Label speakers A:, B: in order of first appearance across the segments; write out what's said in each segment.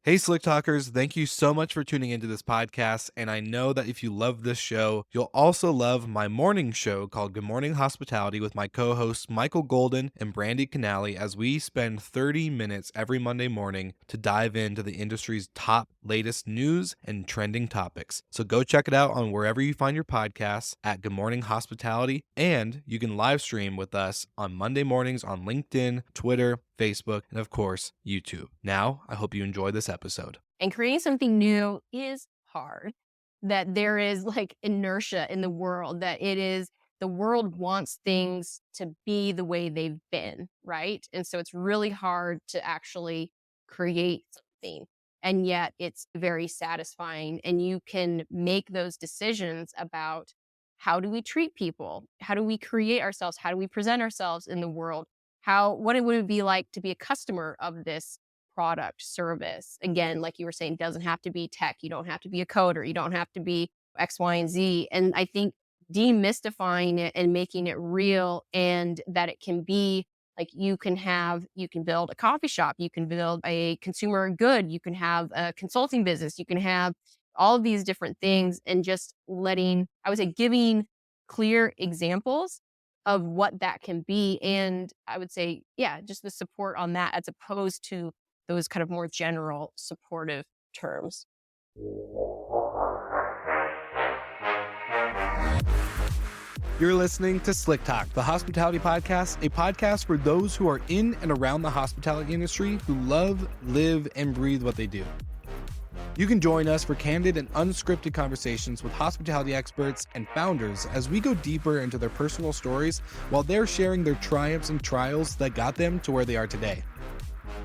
A: Hey, Slick Talkers, thank you so much for tuning into this podcast. And I know that if you love this show, you'll also love my morning show called Good Morning Hospitality with my co hosts Michael Golden and Brandy Canali, as we spend 30 minutes every Monday morning to dive into the industry's top latest news and trending topics. So go check it out on wherever you find your podcasts at Good Morning Hospitality. And you can live stream with us on Monday mornings on LinkedIn, Twitter, Facebook, and of course, YouTube. Now, I hope you enjoy this episode.
B: And creating something new is hard. That there is like inertia in the world, that the world wants things to be the way they've been, right? And so it's really hard to actually create something. And yet it's very satisfying. And you can make those decisions about how do we treat people? How do we create ourselves? How do we present ourselves in the world? What it would be like to be a customer of this product, service. Again, like you were saying, doesn't have to be tech. You don't have to be a coder. You don't have to be X, Y, and Z. And I think demystifying it and making it real, and that it can be like you can build a coffee shop, you can build a consumer good, you can have a consulting business, you can have all of these different things, and just I would say, giving clear examples of what that can be. And I would say, yeah, just the support on that as opposed to those kind of more general supportive terms.
A: You're listening to Slick Talk, the hospitality podcast, a podcast for those who are in and around the hospitality industry who love, live, and breathe what they do. You can join us for candid and unscripted conversations with hospitality experts and founders as we go deeper into their personal stories while they're sharing their triumphs and trials that got them to where they are today.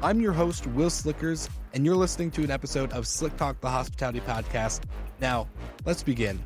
A: I'm your host, Will Slickers, and you're listening to an episode of Slick Talk, the hospitality podcast. Now, let's begin.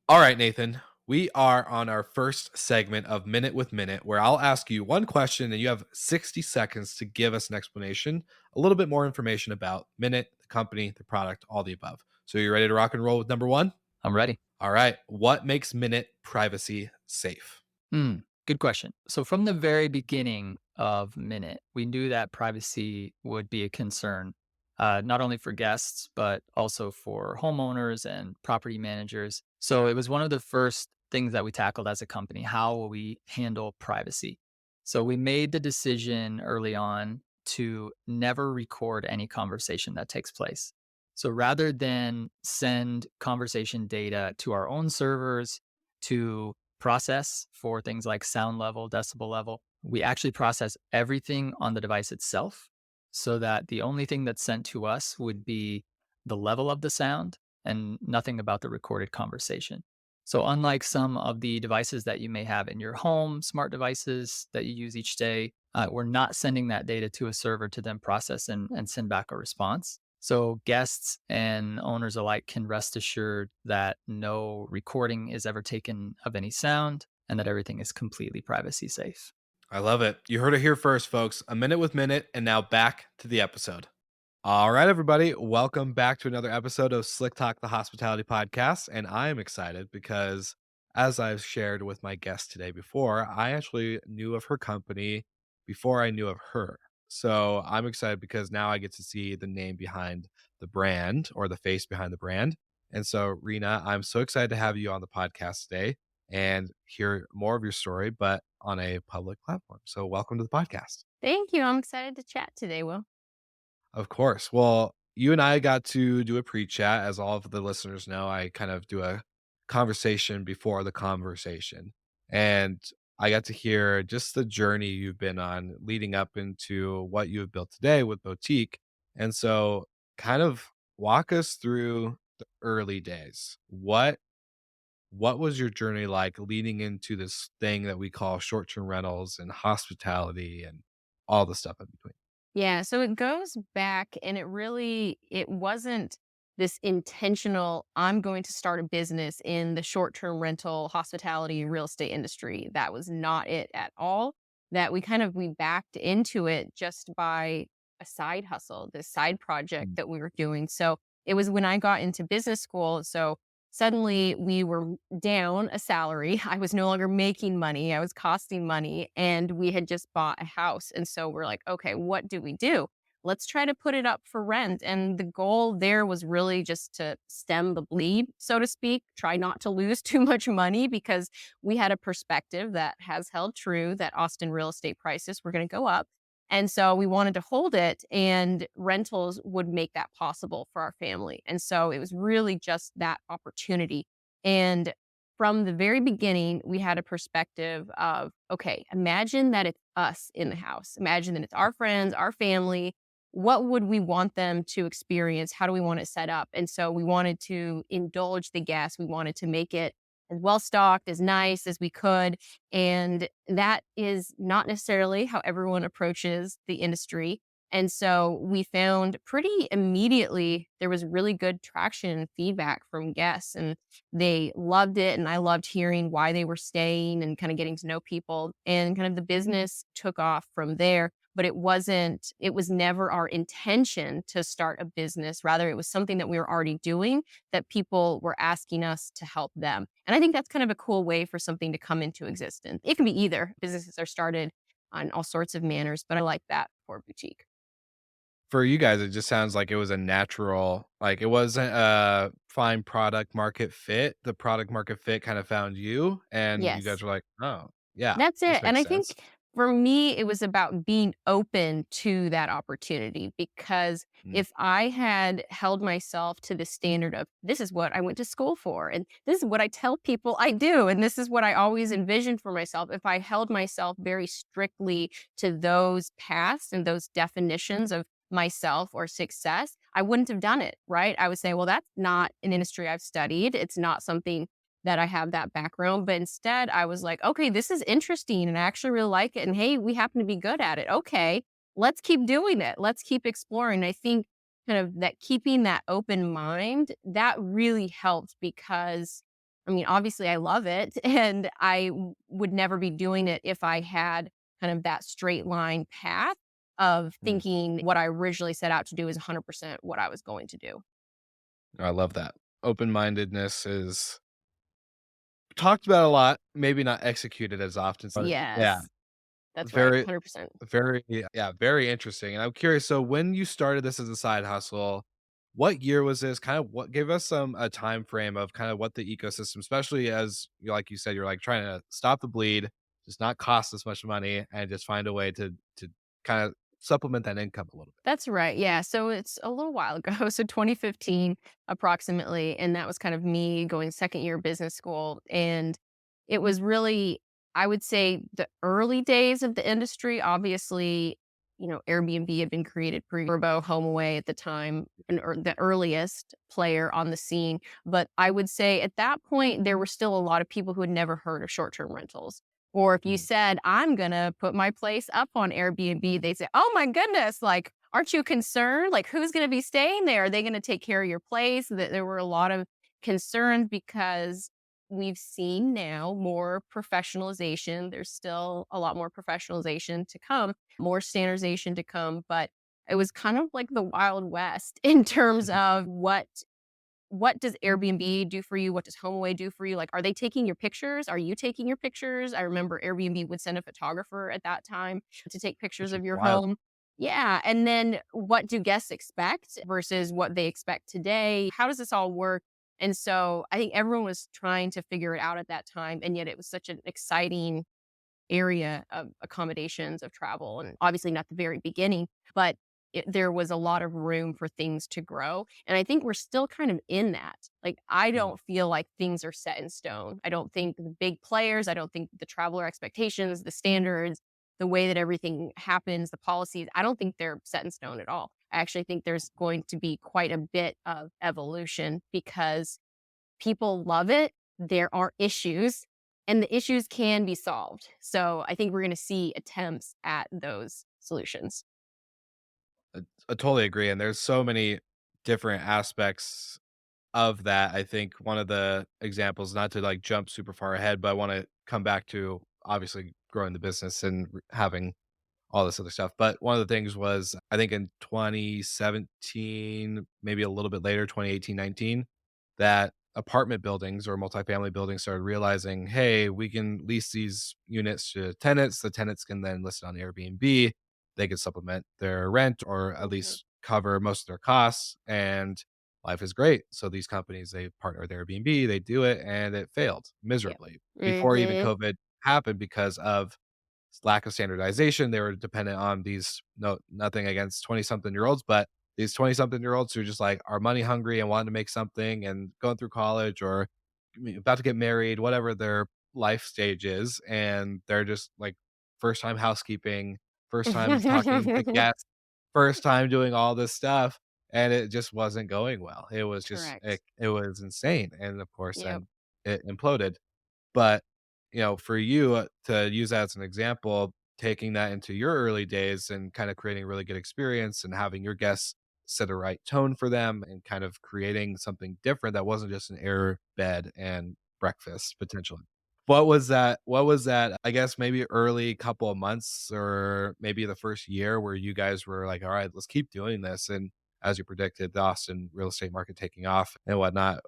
A: All right, Nathan, we are on our first segment of Minute with Minute, where I'll ask you one question and you have 60 seconds to give us an explanation, a little bit more information about Minute, the company, the product, all the above. So you ready to rock and roll with number one?
C: I'm ready.
A: All right. What makes Minute privacy safe?
C: Good question. So from the very beginning of Minute, we knew that privacy would be a concern, not only for guests, but also for homeowners and property managers. So it was one of the first things that we tackled as a company. How will we handle privacy? So we made the decision early on to never record any conversation that takes place. So rather than send conversation data to our own servers to process for things like sound level, decibel level, we actually process everything on the device itself, so that the only thing that's sent to us would be the level of the sound and nothing about the recorded conversation. So unlike some of the devices that you may have in your home, smart devices that you use each day, we're not sending that data to a server to then process and send back a response. So guests and owners alike can rest assured that no recording is ever taken of any sound and that everything is completely privacy safe.
A: I love it. You heard it here first, folks. A minute with Minute, and now back to the episode. All right, everybody. Welcome back to another episode of Slick Talk, the hospitality podcast. And I am excited because, as I've shared with my guest today before, I actually knew of her company before I knew of her. So I'm excited because now I get to see the name behind the brand, or the face behind the brand. And so, Rena, I'm so excited to have you on the podcast today and hear more of your story, but on a public platform. So, welcome to the podcast.
B: Thank you. I'm excited to chat today, Will.
A: Of course. Well, you and I got to do a pre-chat. As all of the listeners know, I kind of do a conversation before the conversation. And I got to hear just the journey you've been on leading up into what you have built today with Boutique. And so kind of walk us through the early days. What was your journey like leading into this thing that we call short-term rentals and hospitality and all the stuff in between?
B: Yeah, so it goes back, and it wasn't this intentional, I'm going to start a business in the short-term rental, hospitality, real estate industry. That was not it at all. That we backed into it just by a side hustle, this side project that we were doing. So it was when I got into business school. So suddenly we were down a salary. I was no longer making money. I was costing money and we had just bought a house. And so we're like, okay, what do we do? Let's try to put it up for rent. And the goal there was really just to stem the bleed, so to speak, try not to lose too much money because we had a perspective that has held true that Austin real estate prices were going to go up. And so we wanted to hold it, and rentals would make that possible for our family. And so it was really just that opportunity. And from the very beginning, we had a perspective of, okay, imagine that it's us in the house. Imagine that it's our friends, our family. What would we want them to experience? How do we want it set up? And so we wanted to indulge the guests. We wanted to make it as well stocked, as nice as we could. And that is not necessarily how everyone approaches the industry. And so we found pretty immediately there was really good traction and feedback from guests, and they loved it. And I loved hearing why they were staying and kind of getting to know people. And kind of the business took off from there. But it was never our intention to start a business. Rather, it was something that we were already doing that people were asking us to help them. And I think that's kind of a cool way for something to come into existence. It can be either. Businesses are started on all sorts of manners, but I like that for boutique.
A: For you guys, it just sounds like it was a natural, like, it wasn't a fine product market fit. The product market fit kinda found you, and you guys
B: Yes.
A: were like, "Oh, yeah,
B: That's
A: this
B: it, and
A: makes
B: I
A: sense."
B: think for me, it was about being open to that opportunity because
A: Mm,
B: if I had held myself to the standard of, "This is what I went to school for, and this is what I tell people I do, and this is what I always envisioned for myself," if I held myself very strictly to those paths and those definitions of myself or success, I wouldn't have done it, right? I would say, "Well, that's not an industry I've studied. It's not something that I have that background." But instead, I was like, okay, this is interesting and I actually really like it. And hey, we happen to be good at it. Okay, let's keep doing it. Let's keep exploring. I think kind of that keeping that open mind, that really helped because I mean, obviously I love it and would never be doing it if I had kind of that straight line path of
A: mm.
B: thinking what I originally set out to do is 100% what I was going to do.
A: I love that. Open-mindedness is talked about a lot, maybe not executed as often, so yeah,
B: Yes, that's right.
A: very
B: 100%.
A: very yeah, very interesting, and I'm curious, so when you started this as a side hustle, what year was this? Kind of what give us a time frame of kind of what the ecosystem, especially as like you said, you're, like, trying to stop the bleed, just not cost as much money, and just find a way to kinda supplement that income a little bit.
B: That's right. Yeah. So it's a little while ago. So 2015 approximately. And that was kind of me going second year business school. And it was really, I would say, the early days of the industry. Obviously, Airbnb had been created pre Verbo, HomeAway at the time, the earliest player on the scene. But I would say at that point, there were still a lot of people who had never heard of short term rentals. Or if you
A: Mm,
B: said, I'm going to put my place up on Airbnb, they say, oh my goodness, like, aren't you concerned? Like, who's going to be staying there? Are they going to take care of your place? That there were a lot of concerns because we've seen now more professionalization. There's still a lot more professionalization to come, more standardization to come, but it was kind of like the Wild West in terms
A: mhm.
B: of what does Airbnb do for you? What does HomeAway do for you? Like, are they taking your pictures? Are you taking your pictures? I remember Airbnb would send a photographer at that time to take pictures
A: Which is
B: of your
A: wild.
B: home. Yeah. And then what do guests expect versus what they expect today? How does this all work? And so I think everyone was trying to figure it out at that time. And yet it was such an exciting area of accommodations, of travel, and obviously not the very beginning, but there was a lot of room for things to grow. And I think we're still kind of in that. Like, I
A: Mm,
B: don't feel like things are set in stone. I don't think the big players, I don't think the traveler expectations, the standards, the way that everything happens, the policies, I don't think they're set in stone at all. I actually think there's going to be quite a bit of evolution because people love it. There are issues, and the issues can be solved. So I think we're going to see attempts at those solutions.
A: I totally agree, and there's so many different aspects of that. I think one of the examples, not to, like, jump super far ahead, but I wanna come back to, obviously, growing the business and having all this other stuff. But one of the things was, I think in 2017, maybe a little bit later, 2018, 19, that apartment buildings or multifamily buildings started realizing, hey, we can lease these units to tenants. The tenants can then list it on Airbnb. They can supplement their rent or at
B: Mhm.
A: least cover most of their costs. And life is great. So these companies, they partner with Airbnb, they do it, and it failed
B: Yeah.
A: miserably before even
B: Mhm.
A: COVID happened because of lack of standardization. They were dependent on these, no, nothing against 20 something year olds, but these 20 something year olds who just like are money hungry and wanting to make something and going through college or about to get married, whatever their life stage is. And they're just like first time housekeeping, first time talking to guests, first time doing all this stuff. And it just wasn't going well. It was just,
B: Correct.
A: it was insane. And of course,
B: Yep.
A: then it imploded. But, for you, to use that as an example, taking that into your early days and kind of creating a really good experience and having your guests set a right tone for them and kind of creating something different that wasn't just an air bed and breakfast potentially. What was that, I guess, maybe early couple of months or maybe the first year where you guys were like, "All right, let's keep doing this," and as you predicted, the Austin real estate market taking off and whatnot.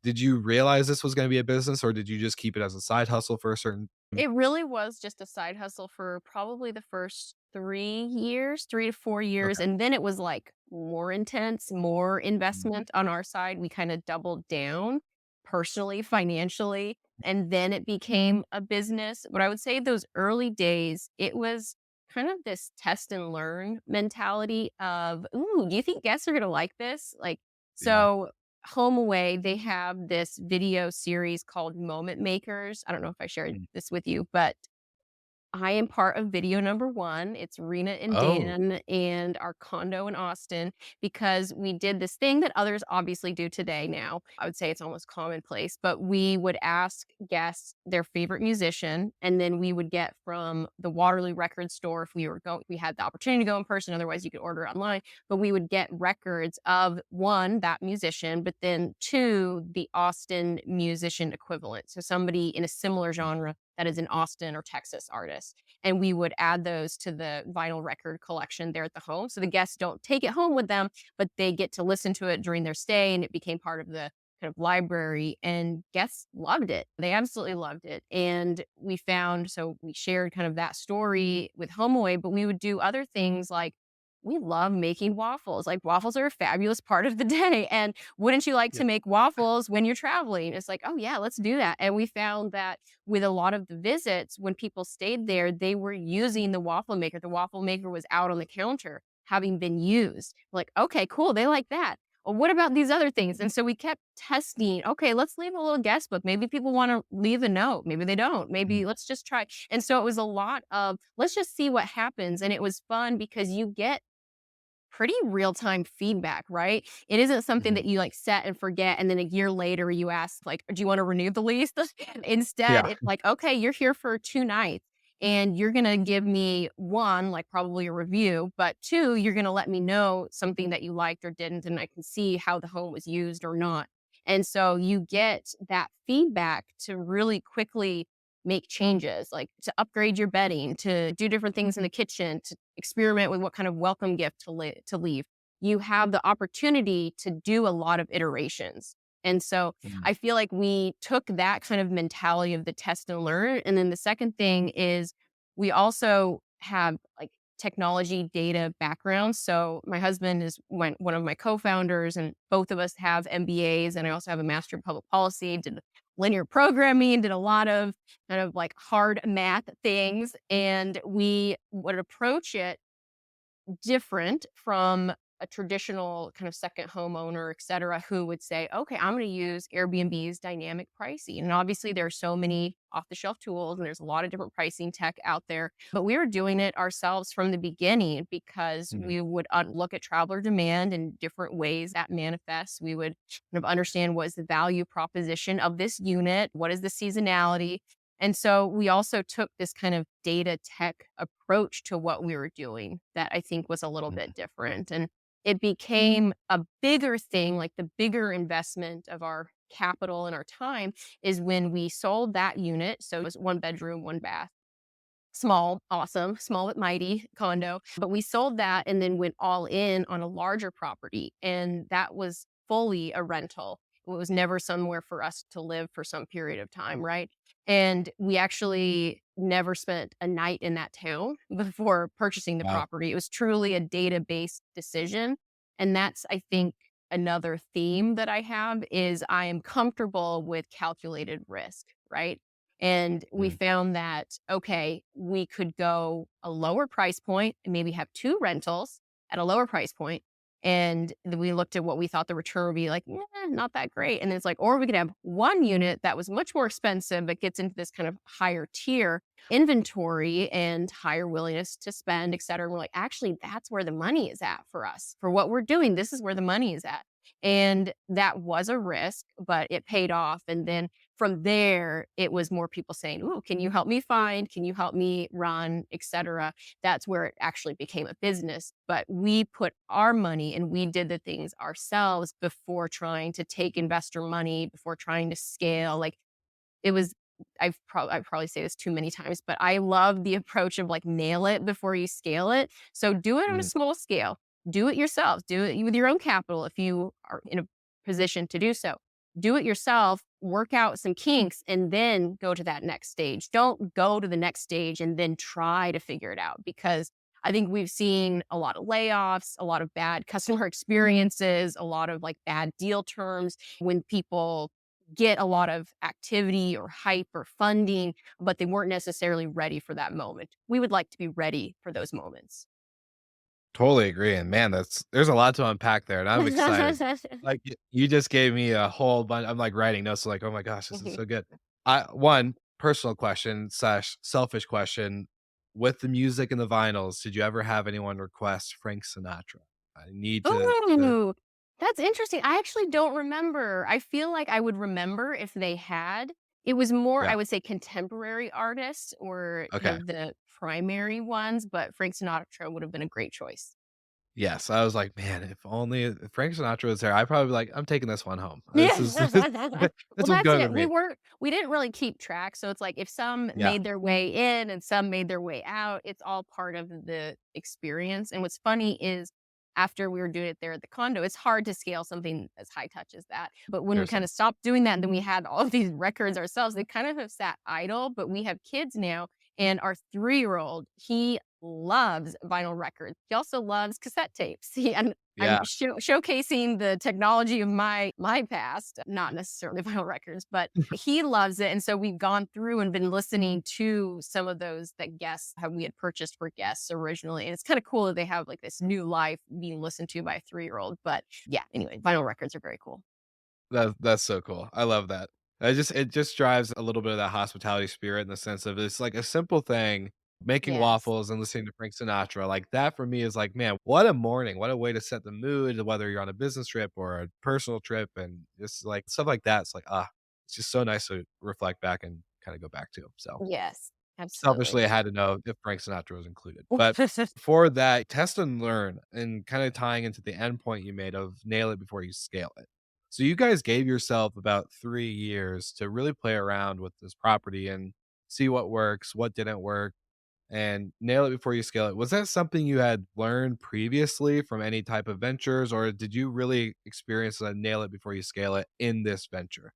A: Did you realize this was gonna be a business, or did you just keep it as a side hustle for a certain.
B: It really was just a side hustle for probably the first 3 years, 3 to 4 years,
A: Okay.
B: and then it was, like, more intense, more
A: Mm,
B: investment on our side. We kinda doubled down personally, financially, and then it became a business. But I would say those early days, it was kind of this test and learn mentality of, "Ooh, do you think guests are gonna like this?" Like,
A: yeah.
B: so Home Away, they have this video series called Moment Makers. I don't know if I shared
A: Mm.
B: this with you, but I am part of video number 1. It's Rena and
A: Oh,
B: Dan and our condo in Austin because we did this thing that others obviously do today now. I would say it's almost commonplace, but we would ask guests their favorite musician, and then we would get from the Waterloo record store if we had the opportunity to go in person, otherwise you could order online, but we would get records of 1, that musician, but then 2, the Austin musician equivalent. So somebody in a similar genre that is an Austin or Texas artist. And we would add those to the vinyl record collection there at the home. So the guests don't take it home with them, but they get to listen to it during their stay. And it became part of the kind of library. And guests loved it. They absolutely loved it. And we found, so we shared kind of that story with HomeAway, but we would do other things like we love making waffles. Like waffles are a fabulous part of the day. And wouldn't you like
A: yeah.
B: to make waffles when you're traveling? It's like, oh, yeah, let's do that. And we found that with a lot of the visits, when people stayed there, they were using the waffle maker. The waffle maker was out on the counter having been used. Like, okay, cool. They like that. Well, what about these other things? And so we kept testing. Okay, let's leave a little guest book. Maybe people want to leave a note. Maybe they don't.
A: Mm,
B: Maybe let's just try. And so it was a lot of let's just see what happens. And it was fun because you get pretty real-time feedback, right? It isn't something
A: mhm.
B: that you, like, set and forget, and then a year later you ask, like, "Do you wanna renew the lease?" Instead,
A: Yeah.
B: it's like, "Okay, you're here for 2 nights, and you're gonna give me, 1, like, probably a review, but 2, you're gonna let me know something that you liked or didn't, and I can see how the home was used or not." And so you get that feedback to really quickly make changes, like to upgrade your bedding, to do different things in the kitchen, to experiment with what kind of welcome gift to leave. You have the opportunity to do a lot of iterations. And so
A: Mm,
B: I feel like we took that kind of mentality of the test and learn. And then the second thing is we also have like technology data background. So my husband is one of my co-founders, and both of us have MBAs, and I also have a master in public policy, did linear programming, did a lot of kind of like hard math things. And we would approach it different from a traditional kind of second homeowner, et cetera, who would say, okay, I'm going to use Airbnb's dynamic pricing. And obviously, there are so many off the shelf tools and there's a lot of different pricing tech out there. But we were doing it ourselves from the beginning because
A: mhm,
B: we would look at traveler demand and different ways that manifests. We would kind of understand what is the value proposition of this unit, what is the seasonality, and so we also took this kind of data tech approach to what we were doing that I think was a little
A: mhm,
B: bit different. And it became a bigger thing, like the bigger investment of our capital and our time is when we sold that unit. So it was 1 bedroom, 1 bath. Small, awesome, small but mighty condo. But we sold that and then went all in on a larger property. And that was fully a rental. It was never somewhere for us to live for some period of time, right? And we actually never spent a night in that town before purchasing the
A: Wow.
B: property. It was truly a data-based decision. And that's, I think, another theme that I have is I am comfortable with calculated risk, right? And we
A: Mm,
B: found that, okay, we could go a lower price point and maybe have two rentals at a lower price point. And then we looked at what we thought the return would be like, not that great. And it's like, or we could have one unit that was much more expensive, but gets into this kind of higher tier inventory and higher willingness to spend, et cetera. And we're like, actually, that's where the money is at for us. For what we're doing, this is where the money is at. And that was a risk, but it paid off. And then from there, it was more people saying, "Ooh, can you help me find? Can you help me run, et cetera?" That's where it actually became a business. But we put our money and we did the things ourselves before trying to take investor money, before trying to scale. Like it was I probably say this too many times, but I love the approach of like nail it before you scale it. So do it on a
A: mm.
B: small scale. Do it yourself. Do it with your own capital if you are in a position to do so. Do it yourself, work out some kinks, and then go to that next stage. Don't go to the next stage and then try to figure it out because I think we've seen a lot of layoffs, a lot of bad customer experiences, a lot of like bad deal terms when people get a lot of activity or hype or funding, but they weren't necessarily ready for that moment. We would like to be ready for those moments.
A: Totally agree, and man, there's a lot to unpack there, and I'm excited. Like, you just gave me a whole bunch. I'm, like, writing notes, like, "Oh my gosh, this is
B: Mhm.
A: so good." One personal question slash selfish question, with the music and the vinyls, did you ever have anyone request Frank Sinatra? I need to
B: Ooh, that's interesting. I actually don't remember. I feel like I would remember if they had. It was more,
A: yeah,
B: I would say, contemporary artists or kind
A: okay.
B: of the primary ones, but Frank Sinatra would have been a great choice.
A: Yes, I was like, "Man, if only if Frank Sinatra was there, I'd probably be like, 'I'm taking this one home.
B: Yeah.
A: This
B: Well,
A: one's
B: that's
A: going to
B: it.
A: me.'"
B: We didn't really keep track. So it's like if some
A: Yeah,
B: made their way in and some made their way out, it's all part of the experience. And what's funny is after we were doing it there at the condo, it's hard to scale something as high touch as that. But when we kind
A: seriously.
B: of stopped doing that and then we had all of these records ourselves, they kind of have sat idle, but we have kids now. And our 3-year-old, he loves vinyl records. He also loves cassette tapes. I'm
A: Yeah.
B: showcasing the technology of my past, not necessarily vinyl records, but he loves it. And so we've gone through and been listening to some of those that guests have we had purchased for guests originally. And it's kind of cool that they have like this new life being listened to by a 3-year-old. But yeah, anyway, vinyl records are very cool.
A: That's so cool. I love that. It just drives a little bit of that hospitality spirit in the sense of it's like a simple thing, making
B: Yes.
A: waffles and listening to Frank Sinatra. Like that for me is like, man, what a morning. What a way to set the mood, whether you're on a business trip or a personal trip. And just like stuff like that. It's like, it's just so nice to reflect back and kind of go back to. So
B: Yes,
A: selfishly,
B: absolutely.
A: I had to know if Frank Sinatra was included. But for that, test and learn and kind of tying into the end point you made of nail it before you scale it. So you guys gave yourself about 3 years to really play around with this property and see what works, what didn't work, and nail it before you scale it. Was that something you had learned previously from any type of ventures, or did you really experience a nail it before you scale it in this venture?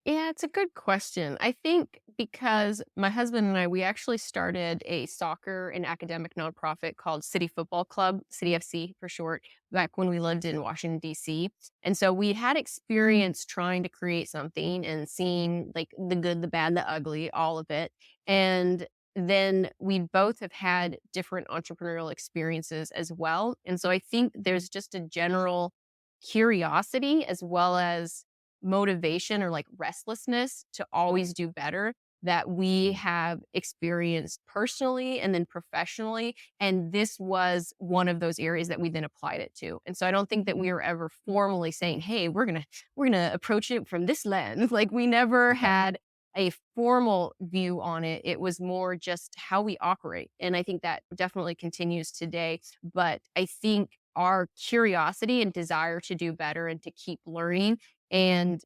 B: Yeah, it's a good question. I think because my husband and I, we actually started a soccer and academic nonprofit called City Football Club, City FC for short, back when we lived in Washington, D.C. And so we had experience trying to create something and seeing like the good, the bad, the ugly, all of it. And then we both have had different entrepreneurial experiences as well. And so I think there's just a general curiosity as well as motivation or like restlessness to always do better that we
A: Mm,
B: have experienced personally and then professionally. And this was one of those areas that we then applied it to. And so I don't think that we were ever formally saying, hey, we're gonna approach it from this lens. Like we never
A: okay.
B: had a formal view on it. It was more just how we operate. And I think that definitely continues today. But I think our curiosity and desire to do better and to keep learning and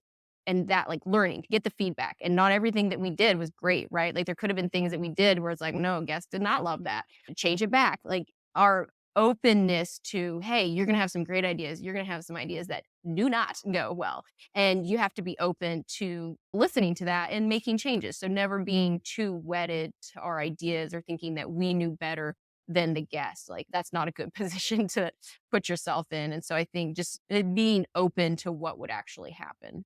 B: and that like learning to get the feedback. And not everything that we did was great, right? Like there could have been things that we did where it's like, no, guests did not love that. Change it back. Like our openness to, hey, you're going to have some great ideas. You're going to have some ideas that do not go well. And you have to be open to listening to that and making changes. So never being too wedded to our ideas or thinking that we knew better than the guest. Like that's not a good position to put yourself in. And so I think just being open to what would actually happen.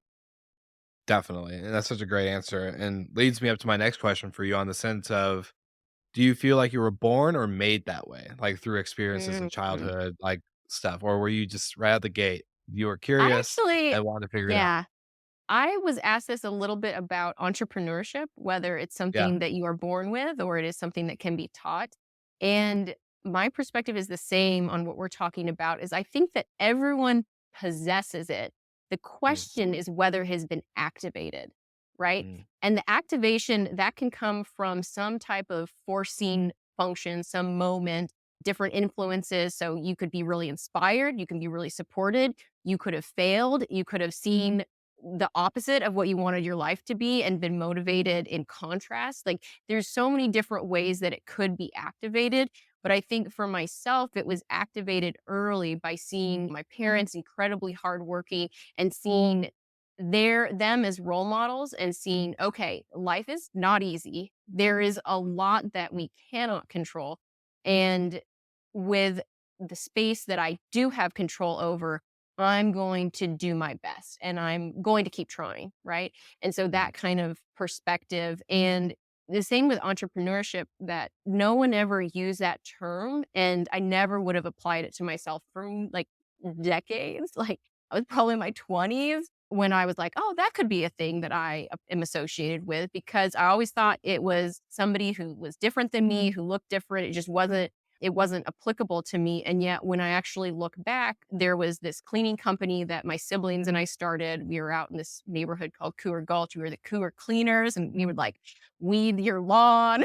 A: Definitely. And that's such a great answer and leads me up to my next question for you on the sense of, do you feel like you were born or made that way? Like through experiences in
B: Mhm.
A: childhood, like stuff, or were you just right out the gate? You were
B: I
A: curious
B: actually,
A: and wanted to figure it out.
B: yeah, I was asked this a little bit about entrepreneurship, whether it's
A: Yeah.
B: something that you are born with or it is something that can be taught. And my perspective is the same on what we're talking about is I think that everyone possesses it. The
A: Mm,
B: question is whether it has been activated, right?
A: mm,
B: And the activation that can come from some type of forcing function, some moment, different influences. So you could be really inspired, you can be really supported, you could have failed, you could have seen the opposite of what you wanted your life to be and been motivated in contrast. Like there's so many different ways that it could be activated. But I think for myself, it was activated early by seeing my parents incredibly hardworking and seeing them as role models and seeing, okay, life is not easy. There is a lot that we cannot control. And with the space that I do have control over, I'm going to do my best and I'm going to keep trying. Right. And so
A: mm.
B: that kind of perspective and the same with entrepreneurship that no one ever used that term. And I never would have applied it to myself for like decades. Like I was probably in my 20s when I was like, oh, that could be a thing that I am associated with because I always thought it was somebody who was different than me, who looked different. It wasn't applicable to me. And yet, when I actually look back, there was this cleaning company that my siblings and I started. We were out in this neighborhood called Cougar Gulch. We were the Cougar cleaners, and we would like weed your lawn,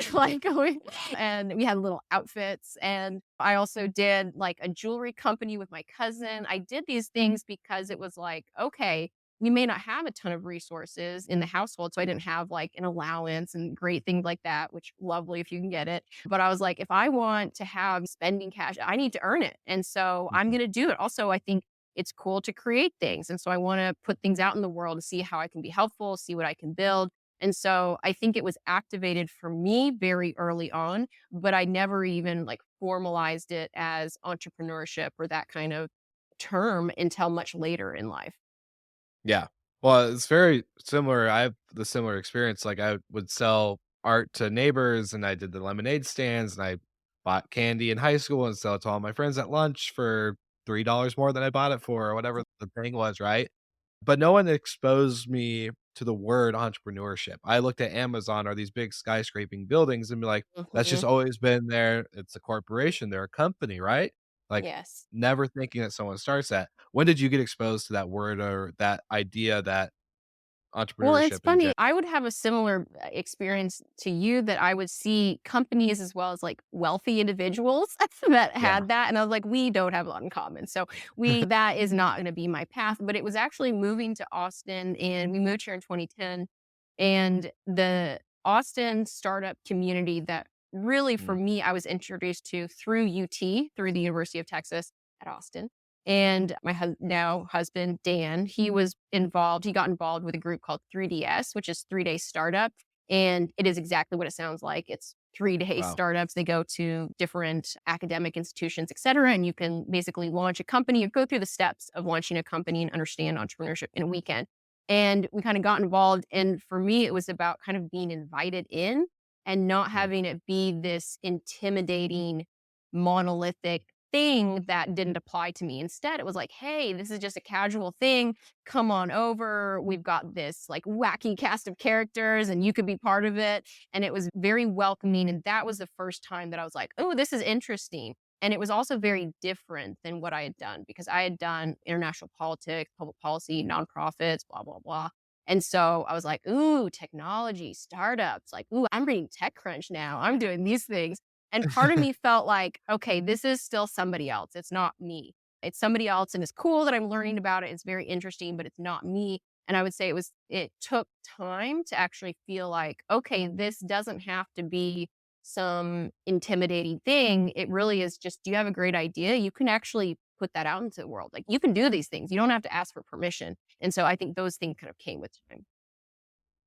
B: and we had little outfits. And I also did like a jewelry company with my cousin. I did these things because it was like, okay, we may not have a ton of resources in the household. So I didn't have like an allowance and great things like that, which lovely if you can get it. But I was like, if I want to have spending cash, I need to earn it. And so I'm
A: Mhm.
B: going to do it. Also, I think it's cool to create things. And so I want to put things out in the world to see how I can be helpful, see what I can build. And so I think it was activated for me very early on, but I never even like formalized it as entrepreneurship or that kind of term until much later in life.
A: Yeah. Well, it's very similar. I have the similar experience. Like I would sell art to neighbors and I did the lemonade stands and I bought candy in high school and sell it to all my friends at lunch for $3 more than I bought it for or whatever the thing was, right? But no one exposed me to the word entrepreneurship. I looked at Amazon or these big skyscraping buildings and be like, that's just
B: Mhm.
A: always been there. It's a corporation, they're a company, right? Like
B: Yes.
A: never thinking that someone starts that. When did you get exposed to that word or that idea that
B: Well, it's
A: entrepreneurship in
B: funny.
A: general?
B: I would have a similar experience to you that I would see companies as well as like wealthy individuals that
A: Yeah.
B: had that. And I was like, we don't have a lot in common. So that is not going to be my path. But it was actually moving to Austin and we moved here in 2010. And the Austin startup community that really for
A: Mm,
B: me, I was introduced to through UT, through the University of Texas at Austin. And my now husband, Dan, he got involved with a group called 3DS, which is 3 Day Startup. And it is exactly what it sounds like. It's 3 day
A: wow.
B: startups. They go to different academic institutions, et cetera. And you can basically launch a company or go through the steps of launching a company and understand entrepreneurship in a weekend. And we kind of got involved. And for me, it was about kind of being invited in and not
A: Mm,
B: having it be this intimidating, monolithic thing that didn't apply to me. Instead, it was like, hey, this is just a casual thing. Come on over. We've got this like wacky cast of characters and you could be part of it. And it was very welcoming. And that was the first time that I was like, oh, this is interesting. And it was also very different than what I had done because I had done international politics, public policy, nonprofits, blah, blah, blah. And so I was like, ooh, technology, startups, like, ooh, I'm reading TechCrunch now. I'm doing these things. And part of me felt like, okay, this is still somebody else. It's not me. It's somebody else. And it's cool that I'm learning about it. It's very interesting, but it's not me. And I would say it took time to actually feel like, okay, this doesn't have to be some intimidating thing. It really is just, do you have a great idea? You can actually put that out into the world. Like, you can do these things. You don't have to ask for permission. And so I think those things kind of came with time.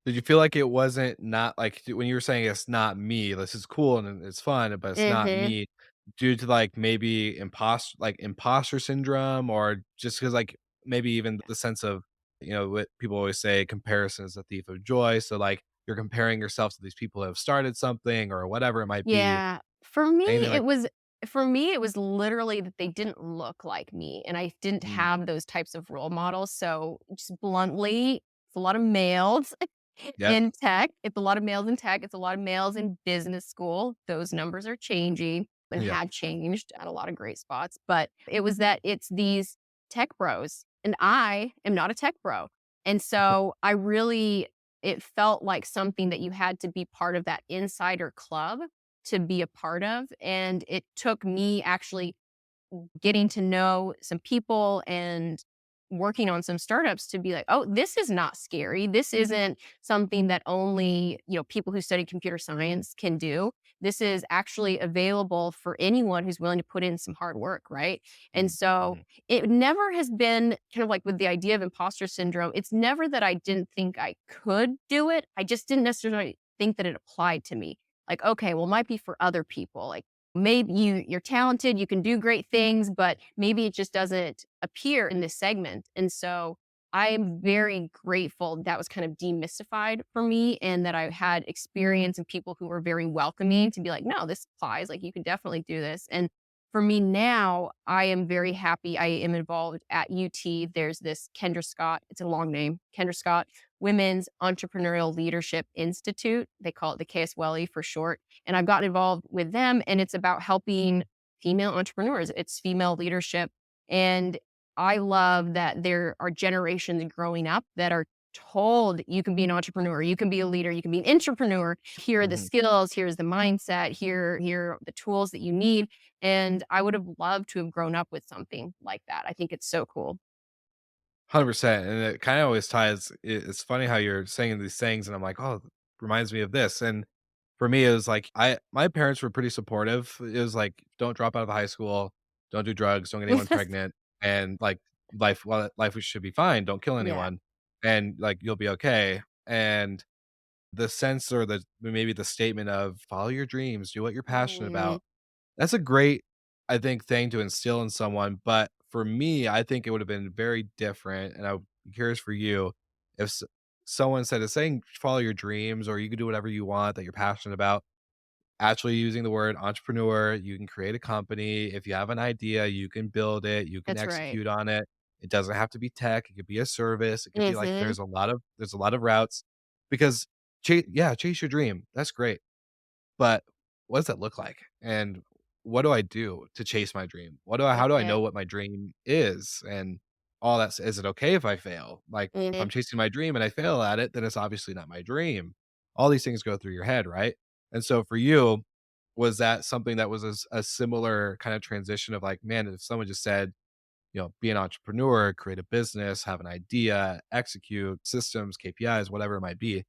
A: Did you feel like it wasn't not like when you were saying it's not me, this is cool and it's fun, but it's not
B: Mhm.
A: me due to like maybe imposter syndrome or just because like maybe even the sense of, what people always say, comparison is a thief of joy. So like you're comparing yourself to these people who have started something or whatever it might be.
B: Yeah.
A: Anything like
B: For me, it was literally that they didn't look like me, and I didn't
A: mm,
B: have those types of role models. So just bluntly, it's a lot of males
A: yep.
B: in tech. It's a lot of males in tech. It's a lot of males in business school. Those numbers are changing and
A: Yeah.
B: had changed at a lot of great spots. But it was that it's these tech bros, and I am not a tech bro. And so it felt like something that you had to be part of that insider club to be a part of. And it took me actually getting to know some people and working on some startups to be like, oh, this is not scary. This isn't something that only, people who study computer science can do. This is actually available for anyone who's willing to put in some hard work, right? And
A: Mm,
B: so
A: mhm,
B: it never has been kind of like with the idea of imposter syndrome. It's never that I didn't think I could do it. I just didn't necessarily think that it applied to me. Like, okay, well, it might be for other people. Like, maybe you're talented, you can do great things, but maybe it just doesn't appear in this segment. And so I'm very grateful that was kind of demystified for me, and that I had experience and people who were very welcoming to be like, no, this applies. Like, you can definitely do this. And for me now, I am very happy. I am involved at UT. There's this Kendra Scott, it's a long name, Kendra Scott Women's Entrepreneurial Leadership Institute. They call it the KSWLE for short, and I've gotten involved with them, and it's about helping female entrepreneurs. It's female leadership. And I love that there are generations growing up that are told you can be an entrepreneur, you can be a leader, you can be an entrepreneur. Here are the
A: mhm.
B: skills, here's the mindset, here are the tools that you need. And I would have loved to have grown up with something like that. I think it's so cool.
A: 100%, and it kinda always ties it's funny how you're saying these things, and I'm like, "Oh, reminds me of this," and for me, it was like my parents were pretty supportive. It was like, "Don't drop out of high school, don't do drugs, don't get anyone pregnant, and, like, life should be fine, don't kill
B: Yeah.
A: anyone, and, like, you'll be okay," and the sense or maybe the statement of, "Follow your dreams, do what you're passionate
B: Mhm.
A: about." That's a great, I think, thing to instill in someone, but for me, I think it would have been very different, and I'm curious for you, if someone said, "Is saying follow your dreams or you can do whatever you want that you're passionate about," actually using the word entrepreneur, you can create a company. If you have an idea, you can build it, you can
B: That's right.
A: execute on it. It doesn't have to be tech, it could be a service, it could be like
B: Mhm.
A: there's a lot of routes because chase your dream. That's great. But what does that look like? And what do I do to chase my dream? How
B: That's
A: do I know
B: it.
A: what my dream is? And all that is it okay if I fail? Like if
B: Mhm.
A: I'm chasing my dream and I fail at it, then it's obviously not my dream. All these things go through your head, right? And so for you, was that something that was a similar kind of transition of like, man, if someone just said, be an entrepreneur, create a business, have an idea, execute systems, KPIs, whatever it might be.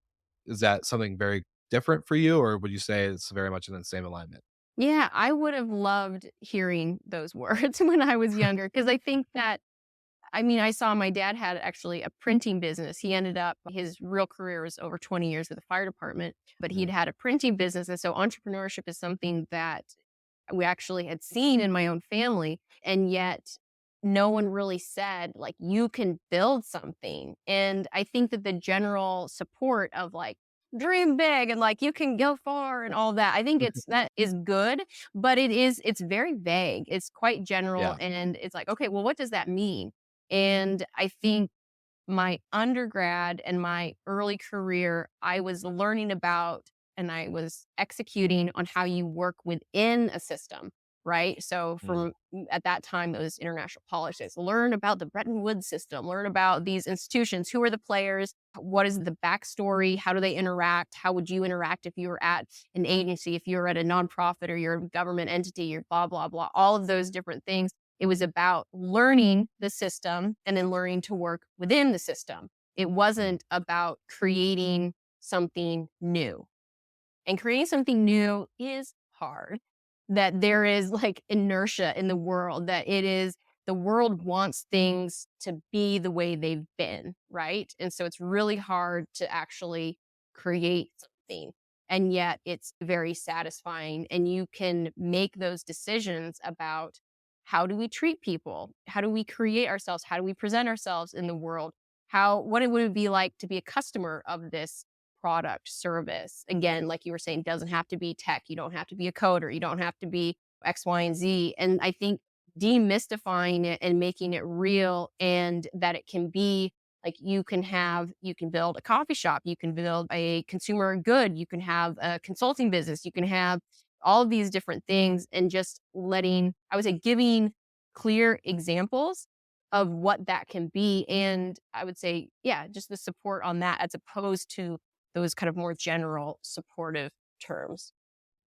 A: Is that something very different for you, or would you say it's very much in the same alignment?
B: Yeah, I would have loved hearing those words when I was younger, because I think that, I mean, I saw my dad had actually a printing business. He ended up, his real career was over 20 years with the fire department, but he'd
A: Mhm,
B: had a printing business. And so entrepreneurship is something that we actually had seen in my own family. And yet no one really said, like, you can build something. And I think that the general support of like, dream big and like you can go far and all that, I think that is good, but it's very vague. It's quite general.
A: yeah,
B: And it's like, okay, well, what does that mean? And I think my undergrad and my early career, I was learning about and I was executing on how you work within a system, right? So
A: mm,
B: at that time, it was international politics. Learn about the Bretton Woods system, learn about these institutions. Who are the players? What is the backstory? How do they interact? How would you interact if you were at an agency, if you were at a nonprofit or you're a government entity, you're blah, blah, blah, all of those different things. It was about learning the system and then learning to work within the system. It wasn't about creating something new. And creating something new is hard. That there is like inertia in the world, that it is the world wants things to be the way they've been, right? And so it's really hard to actually create something. And yet it's very satisfying. And you can make those decisions about how do we treat people? How do we create ourselves? How do we present ourselves in the world? What it would be like to be a customer of this product, service. Again, like you were saying, doesn't have to be tech. You don't have to be a coder. You don't have to be X, Y, and Z. And I think demystifying it and making it real, and that it can be like you can build a coffee shop, you can build a consumer good, you can have a consulting business, you can have all of these different things, and just I would say, giving clear examples of what that can be. And I would say, yeah, just the support on that as opposed to those kind of more general supportive terms.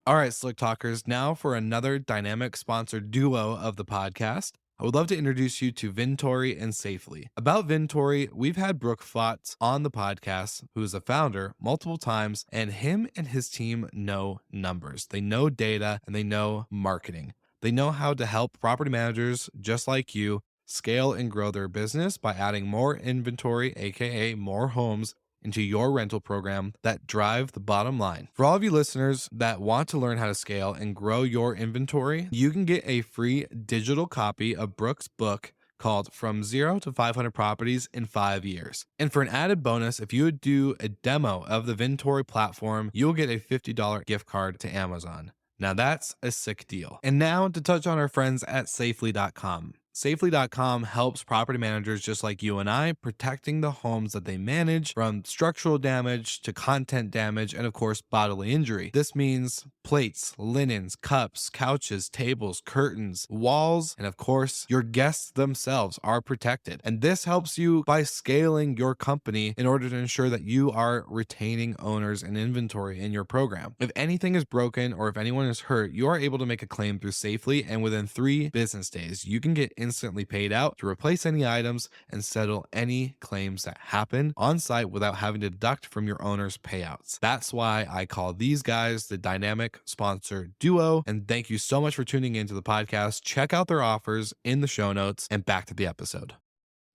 A: All right, Slick Talkers, now for another dynamic sponsored duo of the podcast. I would love to introduce you to Vintori and Safely. About Vintori, we've had Brooke Flotz on the podcast, who is a founder, multiple times, and him and his team know numbers. They know data and they know marketing. They know how to help property managers just like you scale and grow their business by adding more inventory, aka more homes, into your rental program that drive the bottom line. For all of you listeners that want to learn how to scale and grow your inventory, you can get a free digital copy of Brooke's book called From Zero to 500 Properties in 5 Years. And for an added bonus, if you would do a demo of the Vintori platform, you'll get a $50 gift card to Amazon. Now that's a sick deal. And now to touch on our friends at safely.com. Safely.com helps property managers just like you and I protecting the homes that they manage from structural damage to content damage and, of course, bodily injury. This means plates, linens, cups, couches, tables, curtains, walls, and, of course, your guests themselves are protected. And this helps you by scaling your company in order to ensure that you are retaining owners and inventory in your program. If anything is broken or if anyone is hurt, you are able to make a claim through Safely, and within 3 business days, you can get instantly paid out to replace any items and settle any claims that happen on site without having to deduct from your owner's payouts. That's why I call these guys the dynamic sponsor duo. And thank you so much for tuning into the podcast. Check out their offers in the show notes, and back to the episode.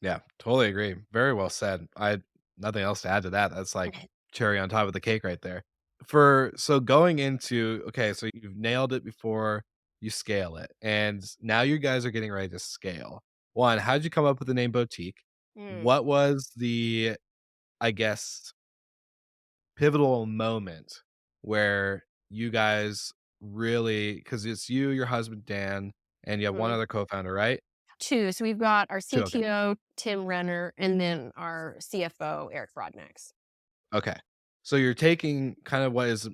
A: Yeah, totally agree. Very well said. I nothing else to add to that. That's like cherry on top of the cake right there. So going into, okay, so you've nailed it before you scale it, and now you guys are getting ready to scale. One, how did you come up with the name boutique?
B: Mm.
A: What was the, I guess, pivotal moment where you guys really, because it's you, your husband Dan, and you have one
B: Mhm.
A: other co-founder, right?
B: Two. So we've got our
A: Two. Okay.
B: CTO, Tim Renner, and then our CFO, Eric Rodnax.
A: Okay. So you're taking kind of what is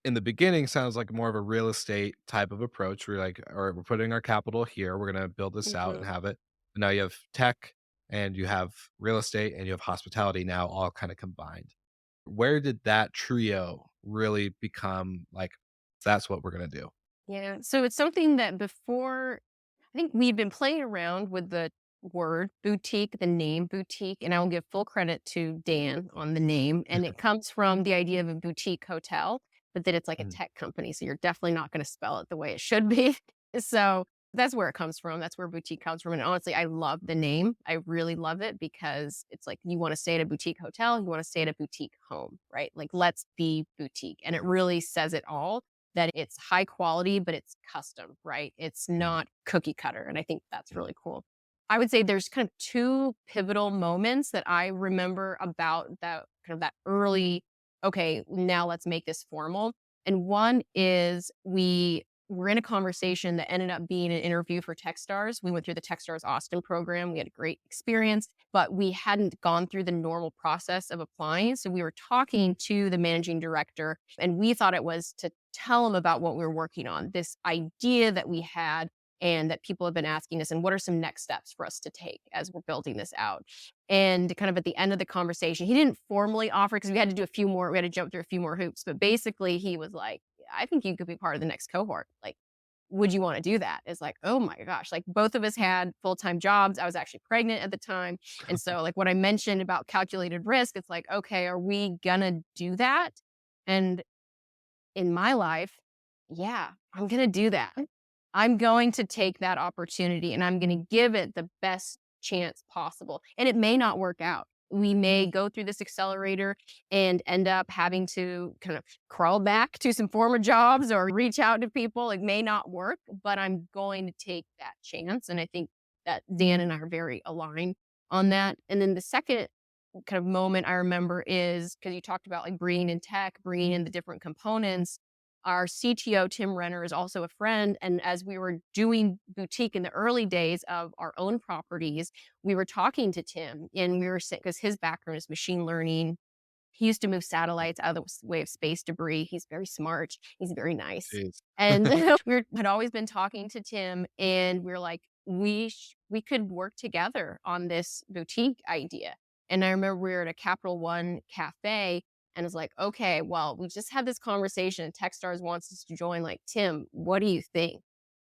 A: in the beginning sounds like more of a real estate type of approach. We're like, all right, we're putting our capital here. We're going to build this out and
B: Mhm.
A: have it. But now you have tech and you have real estate and you have hospitality now all kind of combined. Where did that trio really become like, that's what we're going to do?
B: Yeah. So it's something that before, I think we've been playing around with the word boutique, the name boutique, and I'll give full credit to Dan on the name. And it comes from the idea of a boutique hotel, but then it's like a
A: Mm,
B: tech company. So you're definitely not going to spell it the way it should be. So that's where it comes from. That's where boutique comes from. And honestly, I love the name. I really love it because it's like you want to stay at a boutique hotel, you want to stay at a boutique home, right? Like, let's be boutique. And it really says it all, that it's high quality, but it's custom, right? It's
A: mm,
B: not cookie cutter. And I think that's
A: mm,
B: really cool. I would say there's kind of two pivotal moments that I remember about that kind of that early, okay, now let's make this formal. And one is we were in a conversation that ended up being an interview for Techstars. We went through the Techstars Austin program. We had a great experience, but we hadn't gone through the normal process of applying. So we were talking to the managing director, and we thought it was to tell him about what we were working on, this idea that we had and that people have been asking us, and what are some next steps for us to take as we're building this out. And kind of at the end of the conversation, he didn't formally offer, because we had to do a few more, we had to jump through a few more hoops. But basically, he was like, I think you could be part of the next cohort. Like, would you want to do that? It's like, oh my gosh, like both of us had full-time jobs. I was actually pregnant at the time. And so like what I mentioned about calculated risk, it's like, okay, are we gonna do that? And in my life, yeah, I'm gonna do that. I'm going to take that opportunity and I'm gonna give it the best chance possible. And it may not work out. We may go through this accelerator and end up having to kind of crawl back to some former jobs or reach out to people. It may not work, but I'm going to take that chance. And I think that Dan and I are very aligned on that. And then the second kind of moment I remember is because you talked about like bringing in tech, bringing in the different components. Our CTO, Tim Renner, is also a friend. And as we were doing boutique in the early days of our own properties, we were talking to Tim and we were saying, because his background is machine learning. He used to move satellites out of the way of space debris. He's very smart. He's very nice.
A: Jeez.
B: And had always been talking to Tim, and we are like, we could work together on this boutique idea. And I remember we were at a Capital One cafe, and it's like, okay, well, we just had this conversation. Techstars wants us to join. Like, Tim, what do you think?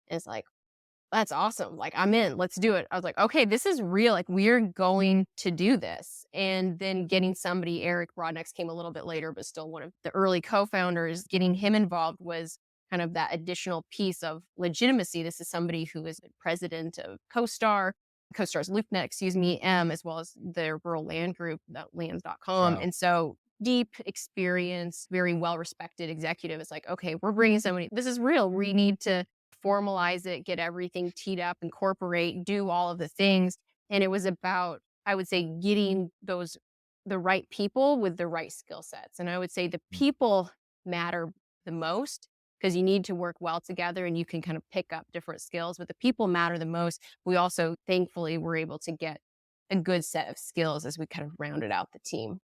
B: And it's like, that's awesome. Like, I'm in. Let's do it. I was like, okay, this is real. Like, we're going to do this. And then getting somebody, Eric Broadnex came a little bit later, but still one of the early co-founders, getting him involved was kind of that additional piece of legitimacy. This is somebody who is the president of CoStar's LoopNet, excuse me, as well as their rural land group, lands.com.
A: Wow.
B: And so deep experience, very well respected executive. It's like, okay, we're bringing somebody, this is real. We need to formalize it, get everything teed up, incorporate, do all of the things. And it was about, I would say, getting the right people with the right skill sets. And I would say the people matter the most because you need to work well together and you can kind of pick up different skills, but the people matter the most. We also thankfully were able to get a good set of skills as we kind of rounded out the team.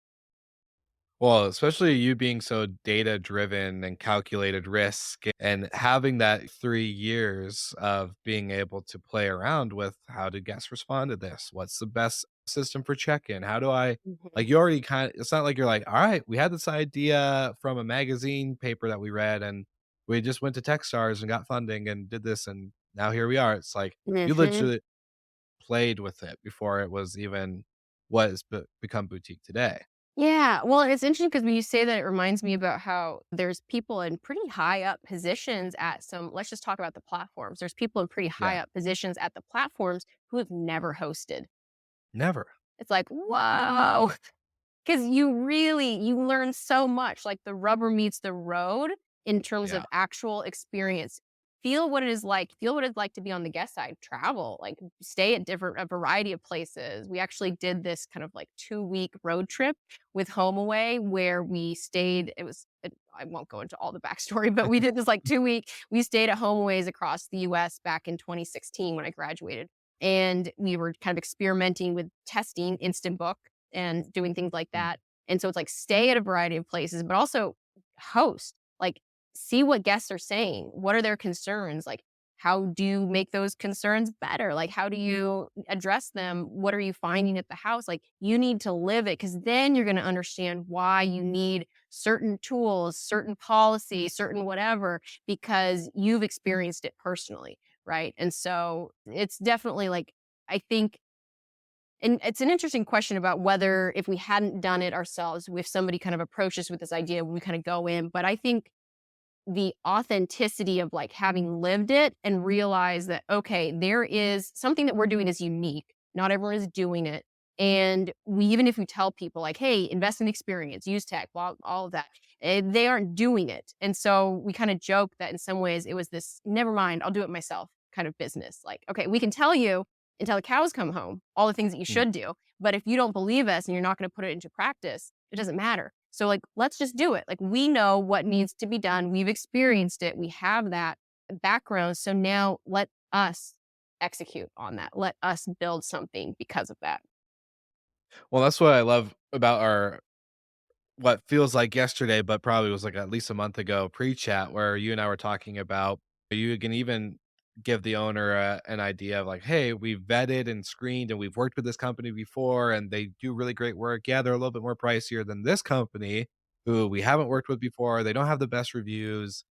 A: Well, especially you being so data driven and calculated risk and having that 3 years of being able to play around with how do guests respond to this? What's the best system for check-in? How do I
B: Mhm.
A: like you already it's not like you're like, all right, we had this idea from a magazine paper that we read and we just went to Techstars and got funding and did this and now here we are. It's like you
B: Mhm.
A: literally played with it before it was even what has become boutique today.
B: Yeah, well, it's interesting because when you say that, it reminds me about how there's people in pretty high up positions at some, let's just talk about the platforms. There's people in pretty high
A: Yeah.
B: up positions at the platforms who have never hosted.
A: Never.
B: It's like, whoa. 'Cause you learn so much, like, the rubber meets the road in terms
A: Yeah.
B: of actual experience. Feel what it's like to be on the guest side, travel, like, stay at a variety of places. We actually did this kind of, like, 2-week road trip with HomeAway where we stayed I won't go into all the backstory, but we did this, like, 2-week we stayed at HomeAways across the US back in 2016 when I graduated, and we were kind of experimenting with testing Instant Book and doing things like
A: Mm.
B: that. And so it's like stay at a variety of places, but also host, like see what guests are saying. What are their concerns? Like, how do you make those concerns better? Like, how do you address them? What are you finding at the house? Like, you need to live it because then you're going to understand why you need certain tools, certain policies, certain whatever, because you've experienced it personally. Right. And so it's definitely like, I think and it's an interesting question about whether if we hadn't done it ourselves, if somebody kind of approached us with this idea, we kind of go in. But I think the authenticity of like having lived it and realize that, okay, there is something that we're doing is unique. Not everyone is doing it. And even if we tell people like, hey, invest in experience, use tech, all of that, they aren't doing it. And so we kind of joke that in some ways it was this, never mind, I'll do it myself kind of business. Like, okay, we can tell you until the cows come home all the things that you
A: Mm.
B: should do. But if you don't believe us and you're not going to put it into practice, it doesn't matter. So, like, let's just do it. Like, we know what needs to be done. We've experienced it. We have that background. So now let us execute on that. Let us build something because of that.
A: Well, that's what I love about our what feels like yesterday, but probably was like at least a month ago pre-chat where you and I were talking about you can even give the owner an idea of like, hey, we've vetted and screened and we've worked with this company before and they do really great work. Yeah, they're a little bit more pricier than this company who we haven't worked with before. They don't have the best reviews.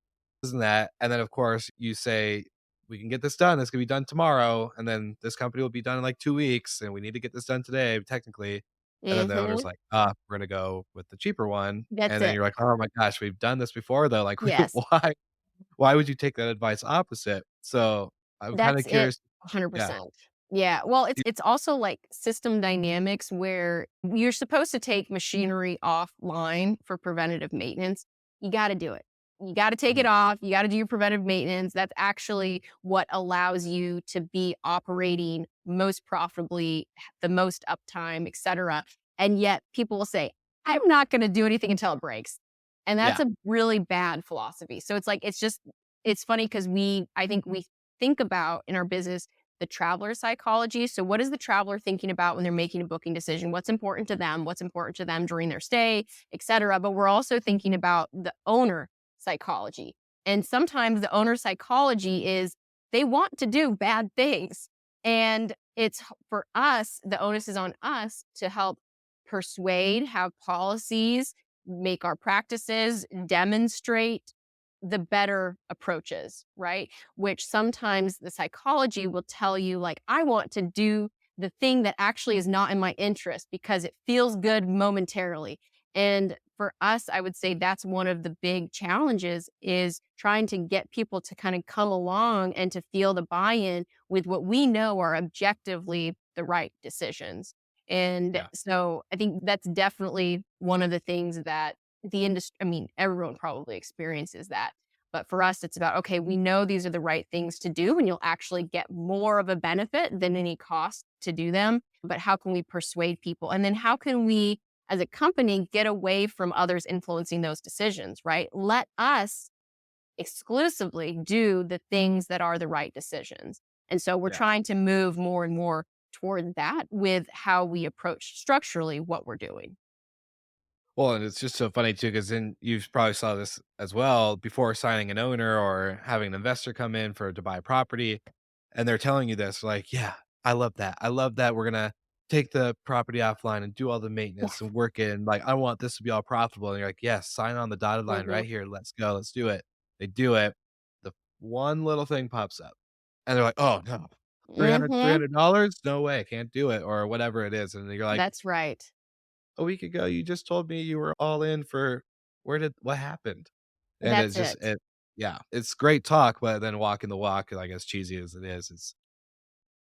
A: and that, and then, of course, you say, "We can get this done, it's gonna be done tomorrow," and then this company will be done in, like, 2 weeks, and we need to get this done today, technically, and then the owner's
B: Mhm.
A: like, we're gonna go with the cheaper one,"
B: That's
A: and then
B: it.
A: you're like, "Oh my gosh, we've done this before, though, like, we
B: Yes.
A: why would you take that advice opposite?" So, I'm kinda
B: That's it,
A: curious. Yeah.
B: 100%. Yeah, well,
A: Y
B: it's also, like, system dynamics where you're supposed to take machinery offline for preventative maintenance. You gotta do it. You gotta take it
A: Mhm.
B: off, you gotta do your preventive maintenance. That's actually what allows you to be operating most profitably, the most uptime, etcetera, and yet people will say, "I'm not gonna do anything until it breaks," and that's
A: Yeah.
B: a really bad philosophy. So it's like, it's funny because I think we think about in our business the traveler psychology. So, what is the traveler thinking about when they're making a booking decision? What's important to them? What's important to them during their stay, et cetera? But we're also thinking about the owner psychology. And sometimes the owner psychology is they want to do bad things. And for us, the onus is on us to help persuade, have policies, make our practices, demonstrate the better approaches, right? Which sometimes the psychology will tell you, like, I want to do the thing that actually is not in my interest because it feels good momentarily. And for us, I would say that's one of the big challenges is trying to get people to kind of come along and to feel the buy-in with what we know are objectively the right decisions. And
A: Yeah.
B: so I think that's definitely one of the things that the industry, I mean, everyone probably experiences that. But for us, it's about, okay, we know these are the right things to do, and you'll actually get more of a benefit than any cost to do them. But how can we persuade people? And then how can we, as a company, get away from others influencing those decisions, right? Let us exclusively do the things that are the right decisions. And so we're
A: Yeah.
B: trying to move more and more toward that with how we approach structurally what we're doing.
A: Well, and it's just so funny too, because then you probably saw this as well before signing an owner or having an investor come in to buy property, and they're telling you this, like, "Yeah, I love that. I love that we're gonna take the property offline and do all the maintenance and work it, and, like, I want this to be all profitable." And you're like, "Yes, sign on the dotted line
B: Hmm.
A: right here. Let's go. Let's do it." They do it. The one little thing pops up, and they're like, "Oh, no.
B: Hmm.
A: $300 No way. Can't do it," or whatever it is, and you're like,
B: That's right.
A: "A week ago, you just told me you were all in for what happened?" And
B: That's
A: it's just
B: it.
A: yeah, it's great talk, but then walking the walk, like, as cheesy as it is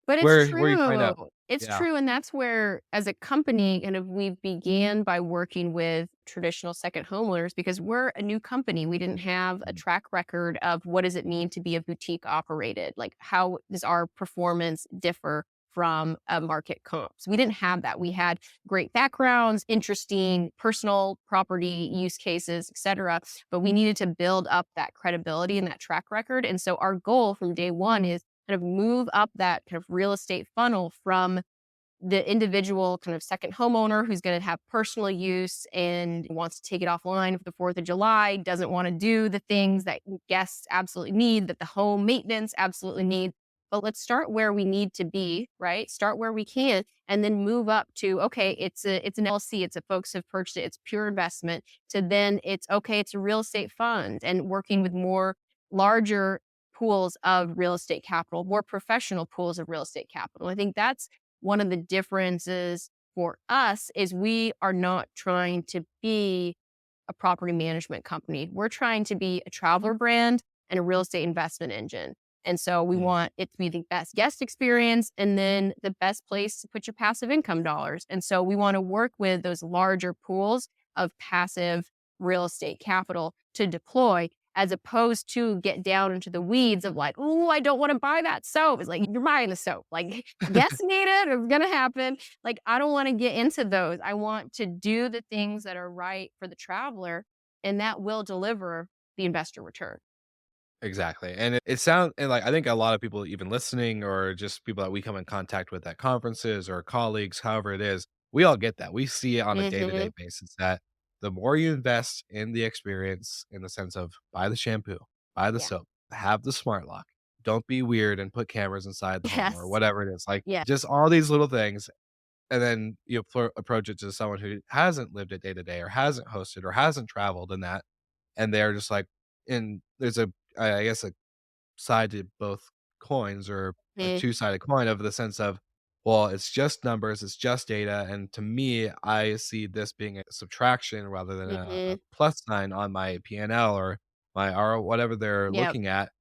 B: But it's
A: where you find
B: true.
A: out.
B: It's
A: Yeah.
B: true, and that's where, as a company, kind of we began by working with traditional second homeowners because we're a new company. We didn't have a
A: Mhm.
B: track record of what does it mean to be a boutique operated? Like, how does our performance differ from a market comp? So we didn't have that. We had great backgrounds, interesting personal property use cases, et cetera, but we needed to build up that credibility and that track record. And so our goal from day one is kind of move up that kind of real estate funnel from the individual kind of second homeowner who's going to have personal use and wants to take it offline for the 4th of July, doesn't want to do the things that guests absolutely need, that the home maintenance absolutely need. But let's start where we need to be, right? Start where we can and then move up to, okay, it's an LC, it's a folks have purchased it, it's pure investment, to then it's okay, it's a real estate fund and working with more larger pools of real estate capital, more professional pools of real estate capital. I think that's one of the differences for us is we are not trying to be a property management company. We're trying to be a traveler brand and a real estate investment engine. And so we
A: Mhm.
B: want it to be the best guest experience and then the best place to put your passive income dollars. And so we want to work with those larger pools of passive real estate capital to deploy as opposed to get down into the weeds of like, oh, I don't want to buy that soap. It's like, you're buying the soap. Like, guests need it. It's going to happen. Like, I don't want to get into those. I want to do the things that are right for the traveler, and that will deliver the investor return.
A: Exactly, and it sounds and, like, I think a lot of people even listening or just people that we come in contact with at conferences or colleagues, however it is, we all get that. We see it on a day-to-day
B: Hmm.
A: basis that the more you invest in the experience in the sense of buy the shampoo, buy the
B: Yeah.
A: soap, have the smart lock, don't be weird and put cameras inside the home or
B: Yes.
A: whatever it is, like,
B: Yeah.
A: just all these little things, and then you approach it to someone who hasn't lived it day to day or hasn't hosted or hasn't traveled in that, and they're just like and there's a I guess a side to both coins or a
B: Mm,
A: two-sided coin of the sense of, well, it's just numbers, it's just data, and to me, I see this being a subtraction rather than a
B: mhm.
A: plus sign on my P&L or my R whatever they're
B: Yep.
A: looking at,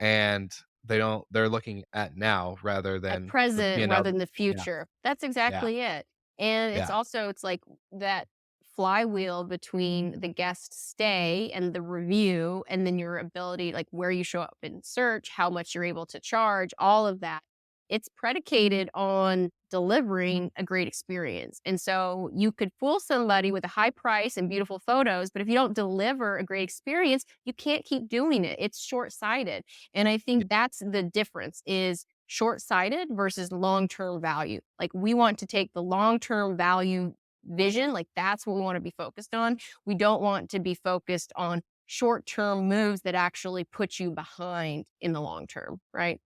A: and they're looking at now rather
B: At
A: than the
B: present
A: P&L.
B: rather than the
A: Yeah,
B: future. That's
A: yeah,
B: exactly it. And
A: yeah,
B: it's like that flywheel between the guest stay and the review, and then your ability, like where you show up in search, how much you're able to charge, all of that. It's predicated on delivering a great experience. And so you could fool somebody with a high price and beautiful photos, but if you don't deliver a great experience, you can't keep doing it. It's short-sighted. And I
A: yeah,
B: think that's the difference is short-sighted versus long-term value. Like we want to take the long-term value vision, like that's what we want to be focused on. We don't want to be focused on short-term moves that actually put you behind in the long term, right?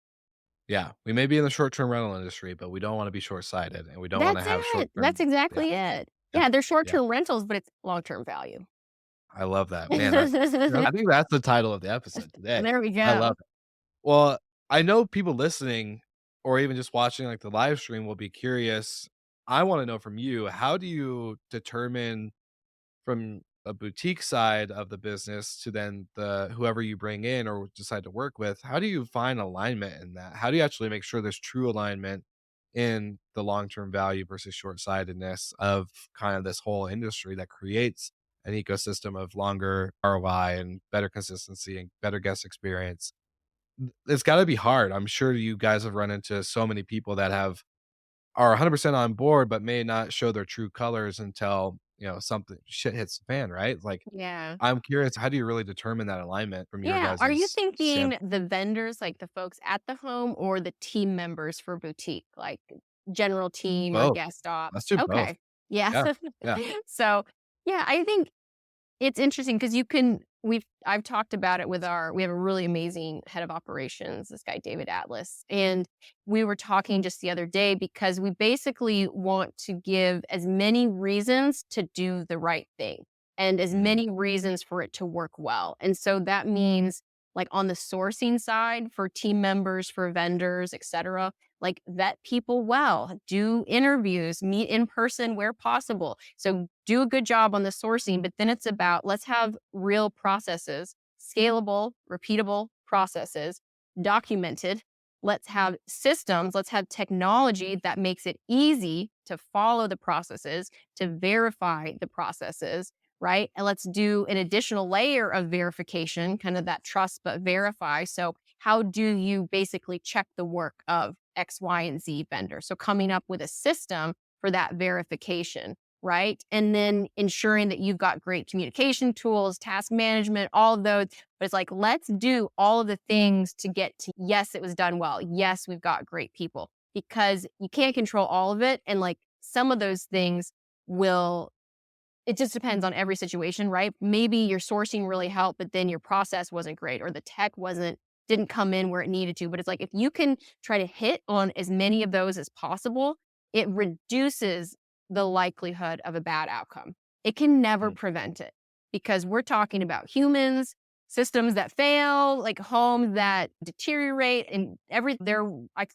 A: yeah. We may be in the short-term rental industry, but we don't wanna be short-sighted, and we don't wanna
B: That's
A: have
B: it. That's
A: short-term. Yeah,
B: exactly it.
A: yeah,
B: Yeah, they're
A: yeah.
B: short-term rentals, but it's long-term value.
A: I love that. Man, I think that's the title of the episode today.
B: There we
A: I love
B: go.
A: it. Well, I know people listening or even just watching, like, the live stream will be curious. I wanna know from you, how do you determine from a boutique side of the business to then the whoever you bring in or decide to work with, how do you find alignment in that? How do you actually make sure there's true alignment in the long-term value versus short-sightedness of kind of this whole industry that creates an ecosystem of longer ROI and better consistency and better guest experience? It's gotta be hard. I'm sure you guys have run into so many people that are 100% on board, but may not show their true colors until, something shit hits the fan, right? Like,
B: Yeah.
A: I'm curious, how do you really determine that alignment from your
B: Yeah. Are you
A: guys'
B: thinking
A: standpoint?
B: the vendors, like the folks at the home, or the team members for boutique, like general team or
A: Both.
B: guest
A: Let's
B: ops?
A: do both.
B: Okay. Yeah.
A: Yeah. Yeah.
B: So, yeah, I think it's interesting because I've talked about it with we have a really amazing head of operations, this guy, David Atlas. And we were talking just the other day because we basically want to give as many reasons to do the right thing and as
A: Mhm.
B: many reasons for it to work well. And so that means like on the sourcing side for team members, for vendors, et cetera, like vet people well, do interviews, meet in person where possible. So do a good job on the sourcing, but then it's about let's have real processes, scalable, repeatable processes, documented. Let's have systems, let's have technology that makes it easy to follow the processes, to verify the processes, right? And let's do an additional layer of verification, kind of that trust but verify. So, how do you basically check the work of X, Y, and Z vendor? So, coming up with a system for that verification, right? And then ensuring that you've got great communication tools, task management, all of those. But it's like, let's do all of the things to get to yes, it was done well. Yes, we've got great people because you can't control all of it. And like some of those things will it just depends on every situation, right? Maybe your sourcing really helped, but then your process wasn't great or the tech didn't come in where it needed to. But it's like if you can try to hit on as many of those as possible, it reduces the likelihood of a bad outcome. It can never
A: Mm.
B: prevent it because we're talking about humans, systems that fail, like homes that deteriorate and I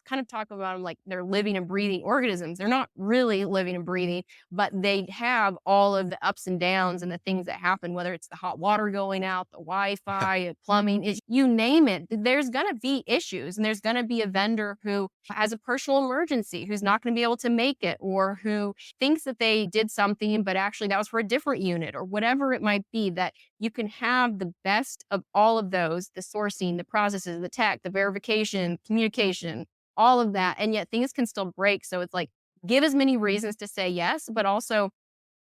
B: kind of talk about them like they're living and breathing organisms. They're not really living and breathing, but they have all of the ups and downs and the things that happen, whether it's the hot water going out, the Wi-Fi, plumbing, you name it. There's going to be issues and there's going to be a vendor who has a personal emergency, who's not going to be able to make it, or who thinks that they did something, but actually that was for a different unit or whatever it might be, that you can have the best of all of those, the sourcing, the processes, the tech, the verification, communication, all of that. And yet things can still break. So it's like, give as many reasons to say yes, but also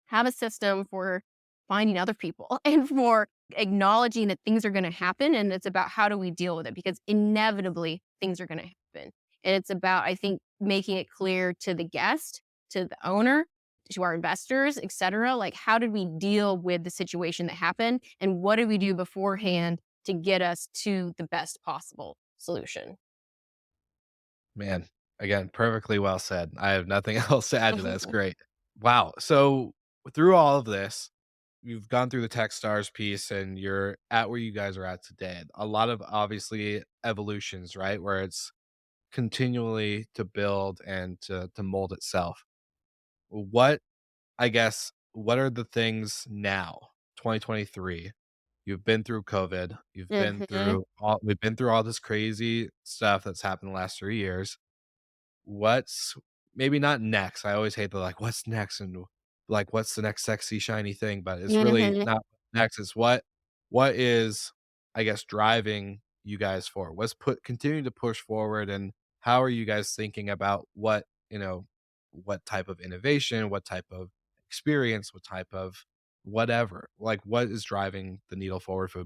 B: have a system for finding other people and for acknowledging that things are going to happen. And it's about how do we deal with it because inevitably things are going to happen. And it's about, I think, making it clear to the guest, to the owner, to our investors, et cetera. Like, how did we deal with the situation that happened? And what did we do beforehand to get us to the best possible solution?
A: Man, again, perfectly well said. I have nothing else to add to that. It's great. Wow. So through all of this, you've gone through the Techstars piece and you're at where you guys are at today. A lot of obviously evolutions, right? Where it's continually to build and to mold itself. What I guess what are the things now, 2023? You've been through COVID.
B: Mhm.
A: We've been through all this crazy stuff that's happened the last 3 years. What's maybe not next? I always hate the, like, "What's next?" and, like, "What's the next sexy shiny thing?" But it's really
B: Mhm.
A: not next, it's what is, I guess, driving you guys forward? What's put continuing to push forward, and how are you guys thinking about what type of innovation, what type of experience, what type of whatever, like, what is driving the needle forward for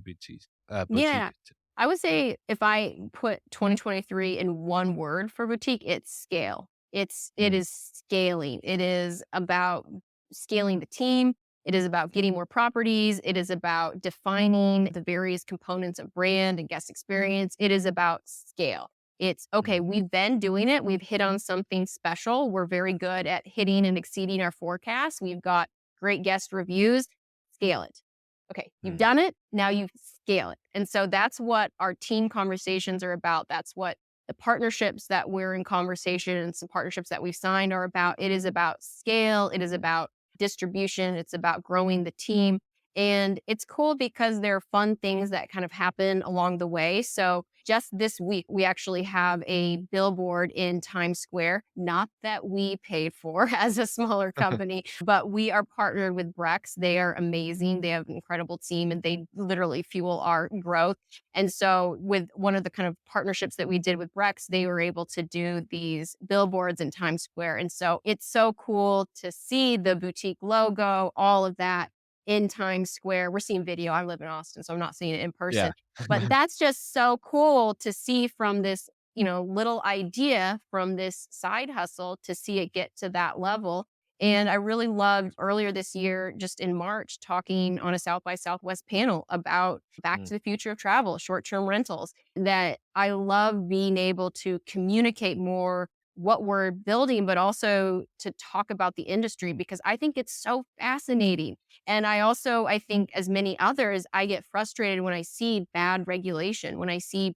B: Yeah.
A: boutique t
B: I would say if I put 2023 in one word for boutique, it's scale. It
A: Mm,
B: is scaling. It is about scaling the team. It is about getting more properties. It is about defining the various components of brand and guest experience. It is about scale. It's okay,
A: mm,
B: we've been doing it. We've hit on something special. We're very good at hitting and exceeding our forecasts. We've got great guest reviews. Scale it. Okay, you've
A: mm,
B: done it, now you scale it. And so that's what our team conversations are about. That's what the partnerships that we're in conversation and some partnerships that we've signed are about. It is about scale, it is about distribution, it's about growing the team. And it's cool because there are fun things that kind of happen along the way. So just this week, we actually have a billboard in Times Square, not that we paid for as a smaller company, but we are partnered with Brex. They are amazing. They have an incredible team and they literally fuel our growth. And so, with one of the kind of partnerships that we did with Brex, they were able to do these billboards in Times Square. And so, it's so cool to see the boutique logo, all of that in Times Square. We're seeing video. I live in Austin, so I'm not seeing it in
A: yeah.
B: person. But that's just so cool to see from this, little idea from this side hustle to see it get to that level. And I really loved earlier this year, just in March, talking on a South by Southwest panel about back
A: Mm,
B: to the future of travel, short term rentals. That I love being able to communicate more what we're building, but also to talk about the industry because I think it's so fascinating. And I think as many others, I get frustrated when I see bad regulation, when I see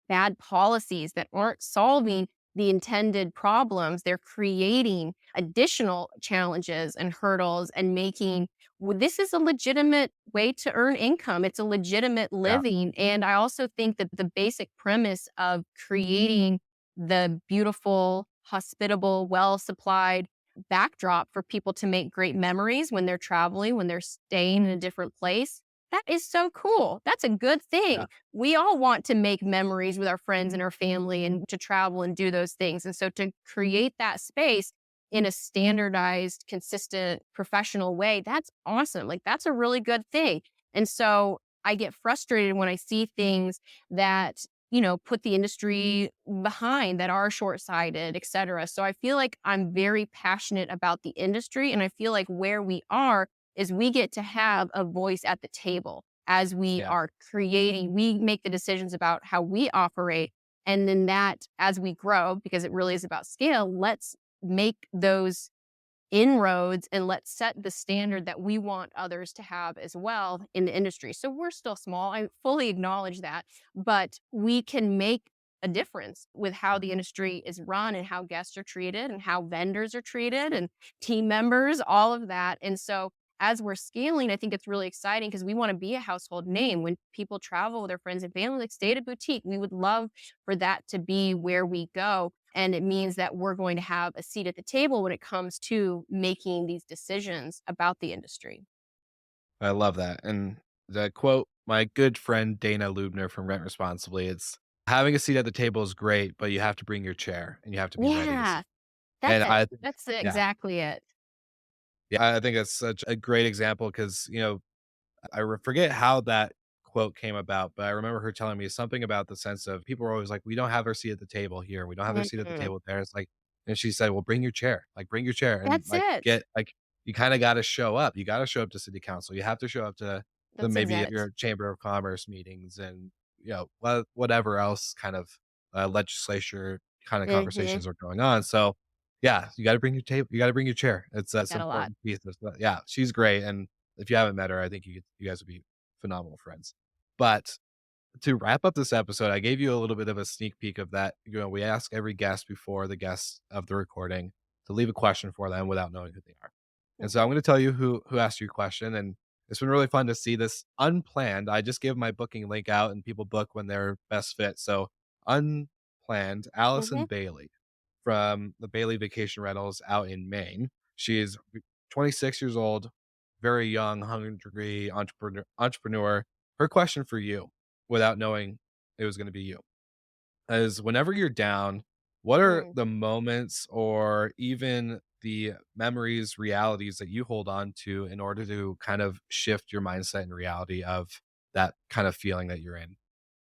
B: bad policies that aren't solving the intended problems. They're creating additional challenges and hurdles and making this is a legitimate way to earn income. It's a legitimate
A: yeah,
B: living. And I also think that the basic premise of creating the beautiful, hospitable, well supplied backdrop for people to make great memories when they're traveling, when they're staying in a different place. That is so cool. That's a good
A: yeah,
B: thing. We all want to make memories with our friends and our family and to travel and do those things. And so to create that space in a standardized, consistent, professional way, that's awesome. Like that's a really good thing. And so I get frustrated when I see things that, put the industry behind that are short-sighted, et cetera. So I feel like I'm very passionate about the industry. And I feel like where we are is we get to have a voice at the table as we
A: yeah.
B: are creating, we make the decisions about how we operate. And then that, as we grow, because it really is about scale, let's make those inroads and let's set the standard that we want others to have as well in the industry. So we're still small. I fully acknowledge that, but we can make a difference with how the industry is run and how guests are treated and how vendors are treated and team members, all of that. And so as we're scaling, I think it's really exciting because we want to be a household name. When people travel with their friends and family, like stay at a boutique, we would love for that to be where we go. And it means that we're going to have a seat at the table when it comes to making these decisions about the industry.
A: I love that, and the quote my good friend Dana Lubner from Rent Responsibly, it's, "Having a seat at the table is great, but you have to bring your chair, and you have to be ready to
B: Yeah,
A: sit." And I think
B: That's
A: yeah,
B: exactly it.
A: yeah, I think that's such a great example because forget how that quote came about, but I remember her telling me something about the sense of people were always like, "We don't have our seat at the table here. We don't have our seat at the
B: Mhm.
A: table there." It's like and she said, "Well, bring your chair. Like, bring your chair and,
B: That's it.
A: you kinda gotta show up. You gotta show up to city council. You have to show up to the
B: That's
A: maybe
B: exact.
A: your chamber of commerce meetings and, whatever else kind of, legislature kinda
B: Mhm.
A: conversations are going on." So, yeah, you gotta bring your chair. It's,
B: Got a lot.
A: important piece of yeah, she's great, and if you haven't met her, I think you guys would be phenomenal friends. But to wrap up this episode, I gave you a little bit of a sneak peek of that. We ask every guest before the guests of the recording to leave a question for them without knowing who they are. And so I'm
B: Mhm.
A: going to tell you who asked you a question, and it's been really fun to see this unplanned. I just give my booking link out, and people book when they're best fit. So unplanned,
B: Mhm.
A: Allison Bailey from the Bailey Vacation Rentals out in Maine. She's 26 years old, very young, hungry entrepreneur. Her question for you, without knowing it was going to be you, is whenever you're down, what are
B: Mm.
A: the moments or even the memories, realities that you hold on to in order to kind of shift your mindset and reality of that kind of feeling that you're in?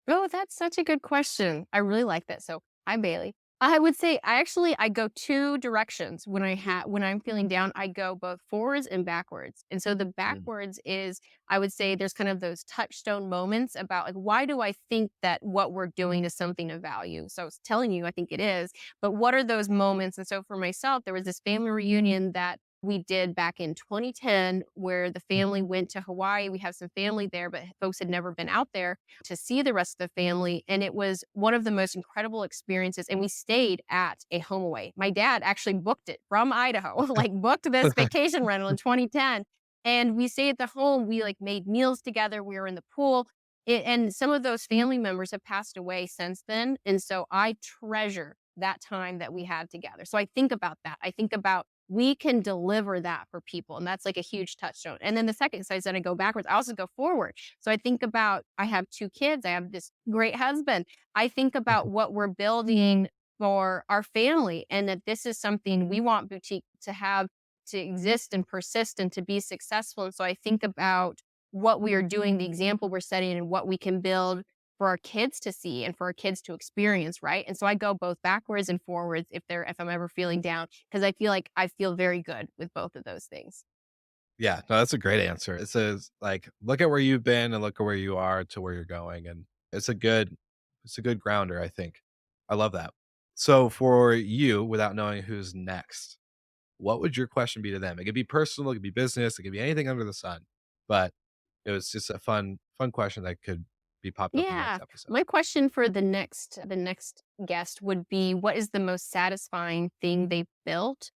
B: Oh, that's such a good question. I really like that. So, hi Bailey. I would say I go two directions when I'm feeling down. I go both forwards and backwards. And so the
A: Mm.
B: backwards is I would say there's kind of those touchstone moments about like why do I think that what we're doing is something of value? So I was telling you I think it is, but what are those moments? And so for myself, there was this family reunion that we did back in 2010 where the family went to Hawaii. We have some family there, but folks had never been out there to see the rest of the family. And it was one of the most incredible experiences. And we stayed at a home away. My dad actually booked it from Idaho, like booked this vacation rental in 2010. And we stayed at the home. We like made meals together. We were in the pool. And some of those family members have passed away since then. And so I treasure that time that we had together. So I think about that. I think about we can deliver that for people. And that's like a huge touchstone. And then the second, so I said I go backwards, I also go forward. So I think about I have two kids, I have this great husband. I think about what we're building for our family and that this is something we want boutique to have to exist and persist and to be successful. And so I think about what we are doing, the example we're setting, and what we can build for our kids to see and for our kids to experience, right? And so I go both backwards and forwards if I'm ever feeling down because I feel like I feel very good with both of those things.
A: Yeah, no, that's a great answer. It says like, look at where you've been and look at where you are to where you're going. And it's a good grounder, I think. I love that. So for you, without knowing who's next, what would your question be to them? It could be personal, it could be business, it could be anything under the sun. But it was just a fun question that could be popped up in the
B: Yeah.
A: next episode.
B: My question for the next guest would be what is the most satisfying thing they've built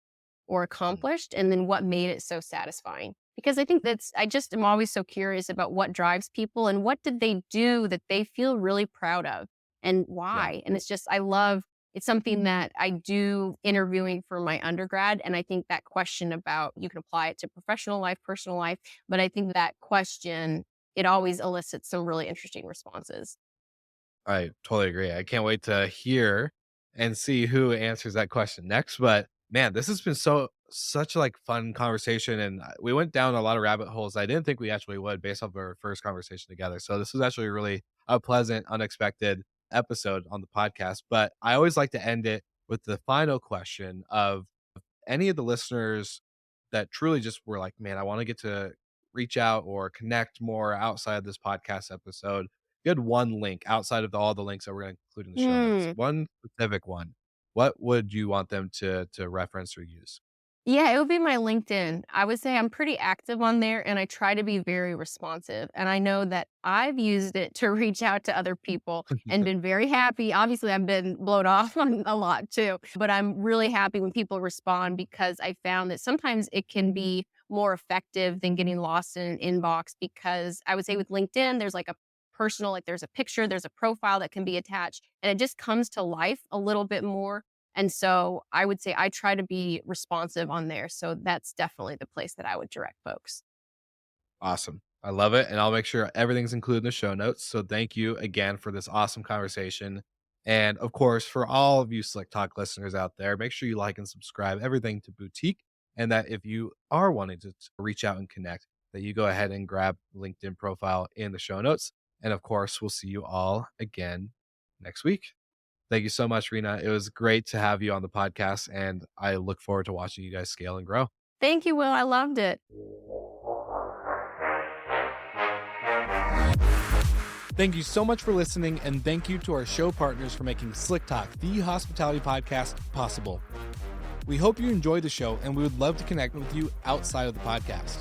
B: or
A: Mm,
B: accomplished and then what made it so satisfying? Because I think that's I just am always so curious about what drives people and what did they do that they feel really proud of and
A: yeah.
B: why? And it's just I love it's something that I do interviewing for my undergrad and I think that question about you can apply it to professional life, personal life, but I think that question it always elicits some really interesting responses.
A: I totally agree. I can't wait to hear and see who answers that question next. But man, this has been such like fun conversation, and we went down a lot of rabbit holes I didn't think we actually would based off our first conversation together. So this was actually really a pleasant, unexpected episode on the podcast. But I always like to end it with the final question of any of the listeners that truly just were like, man, I want to get to reach out or connect more outside of this podcast episode. You had one link outside of all the links that we're going to include in the show notes,
B: Hmm.
A: one specific one. What would you want them to reference or use?
B: Yeah, it would be my LinkedIn. I would say I'm pretty active on there and I try to be very responsive. And I know that I've used it to reach out to other people and been very happy. Obviously, I've been blown off on a lot too, but I'm really happy when people respond because I found that sometimes it can be more effective than getting lost in an inbox because I would say with LinkedIn, there's like a personal, like there's a picture, there's a profile that can be attached, and it just comes to life a little bit more and so I would say I try to be responsive on there. So that's definitely the place that I would direct folks.
A: Awesome. I love it. And I'll make sure everything's included in the show notes. So thank you again for this awesome conversation. And of course, for all of you Slick Talk listeners out there, make sure you like and subscribe everything to Boutique. And that if you are wanting to reach out and connect, that you go ahead and grab LinkedIn profile in the show notes. And of course, we'll see you all again next week. Thank you so much, Rena. It was great to have you on the podcast. And I look forward to watching you guys scale and grow.
B: Thank you, Will. I loved it.
A: Thank you so much for listening, and thank you to our show partners for making Slick Talk, the hospitality podcast, possible. We hope you enjoyed the show, and we would love to connect with you outside of the podcast.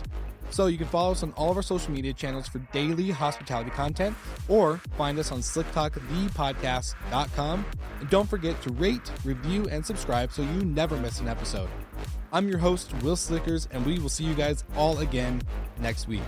A: So you can follow us on all of our social media channels for daily hospitality content, or find us on slicktalkthepodcast.com. And don't forget to rate, review, and subscribe so you never miss an episode. I'm your host, Will Slickers, and we will see you guys all again next week.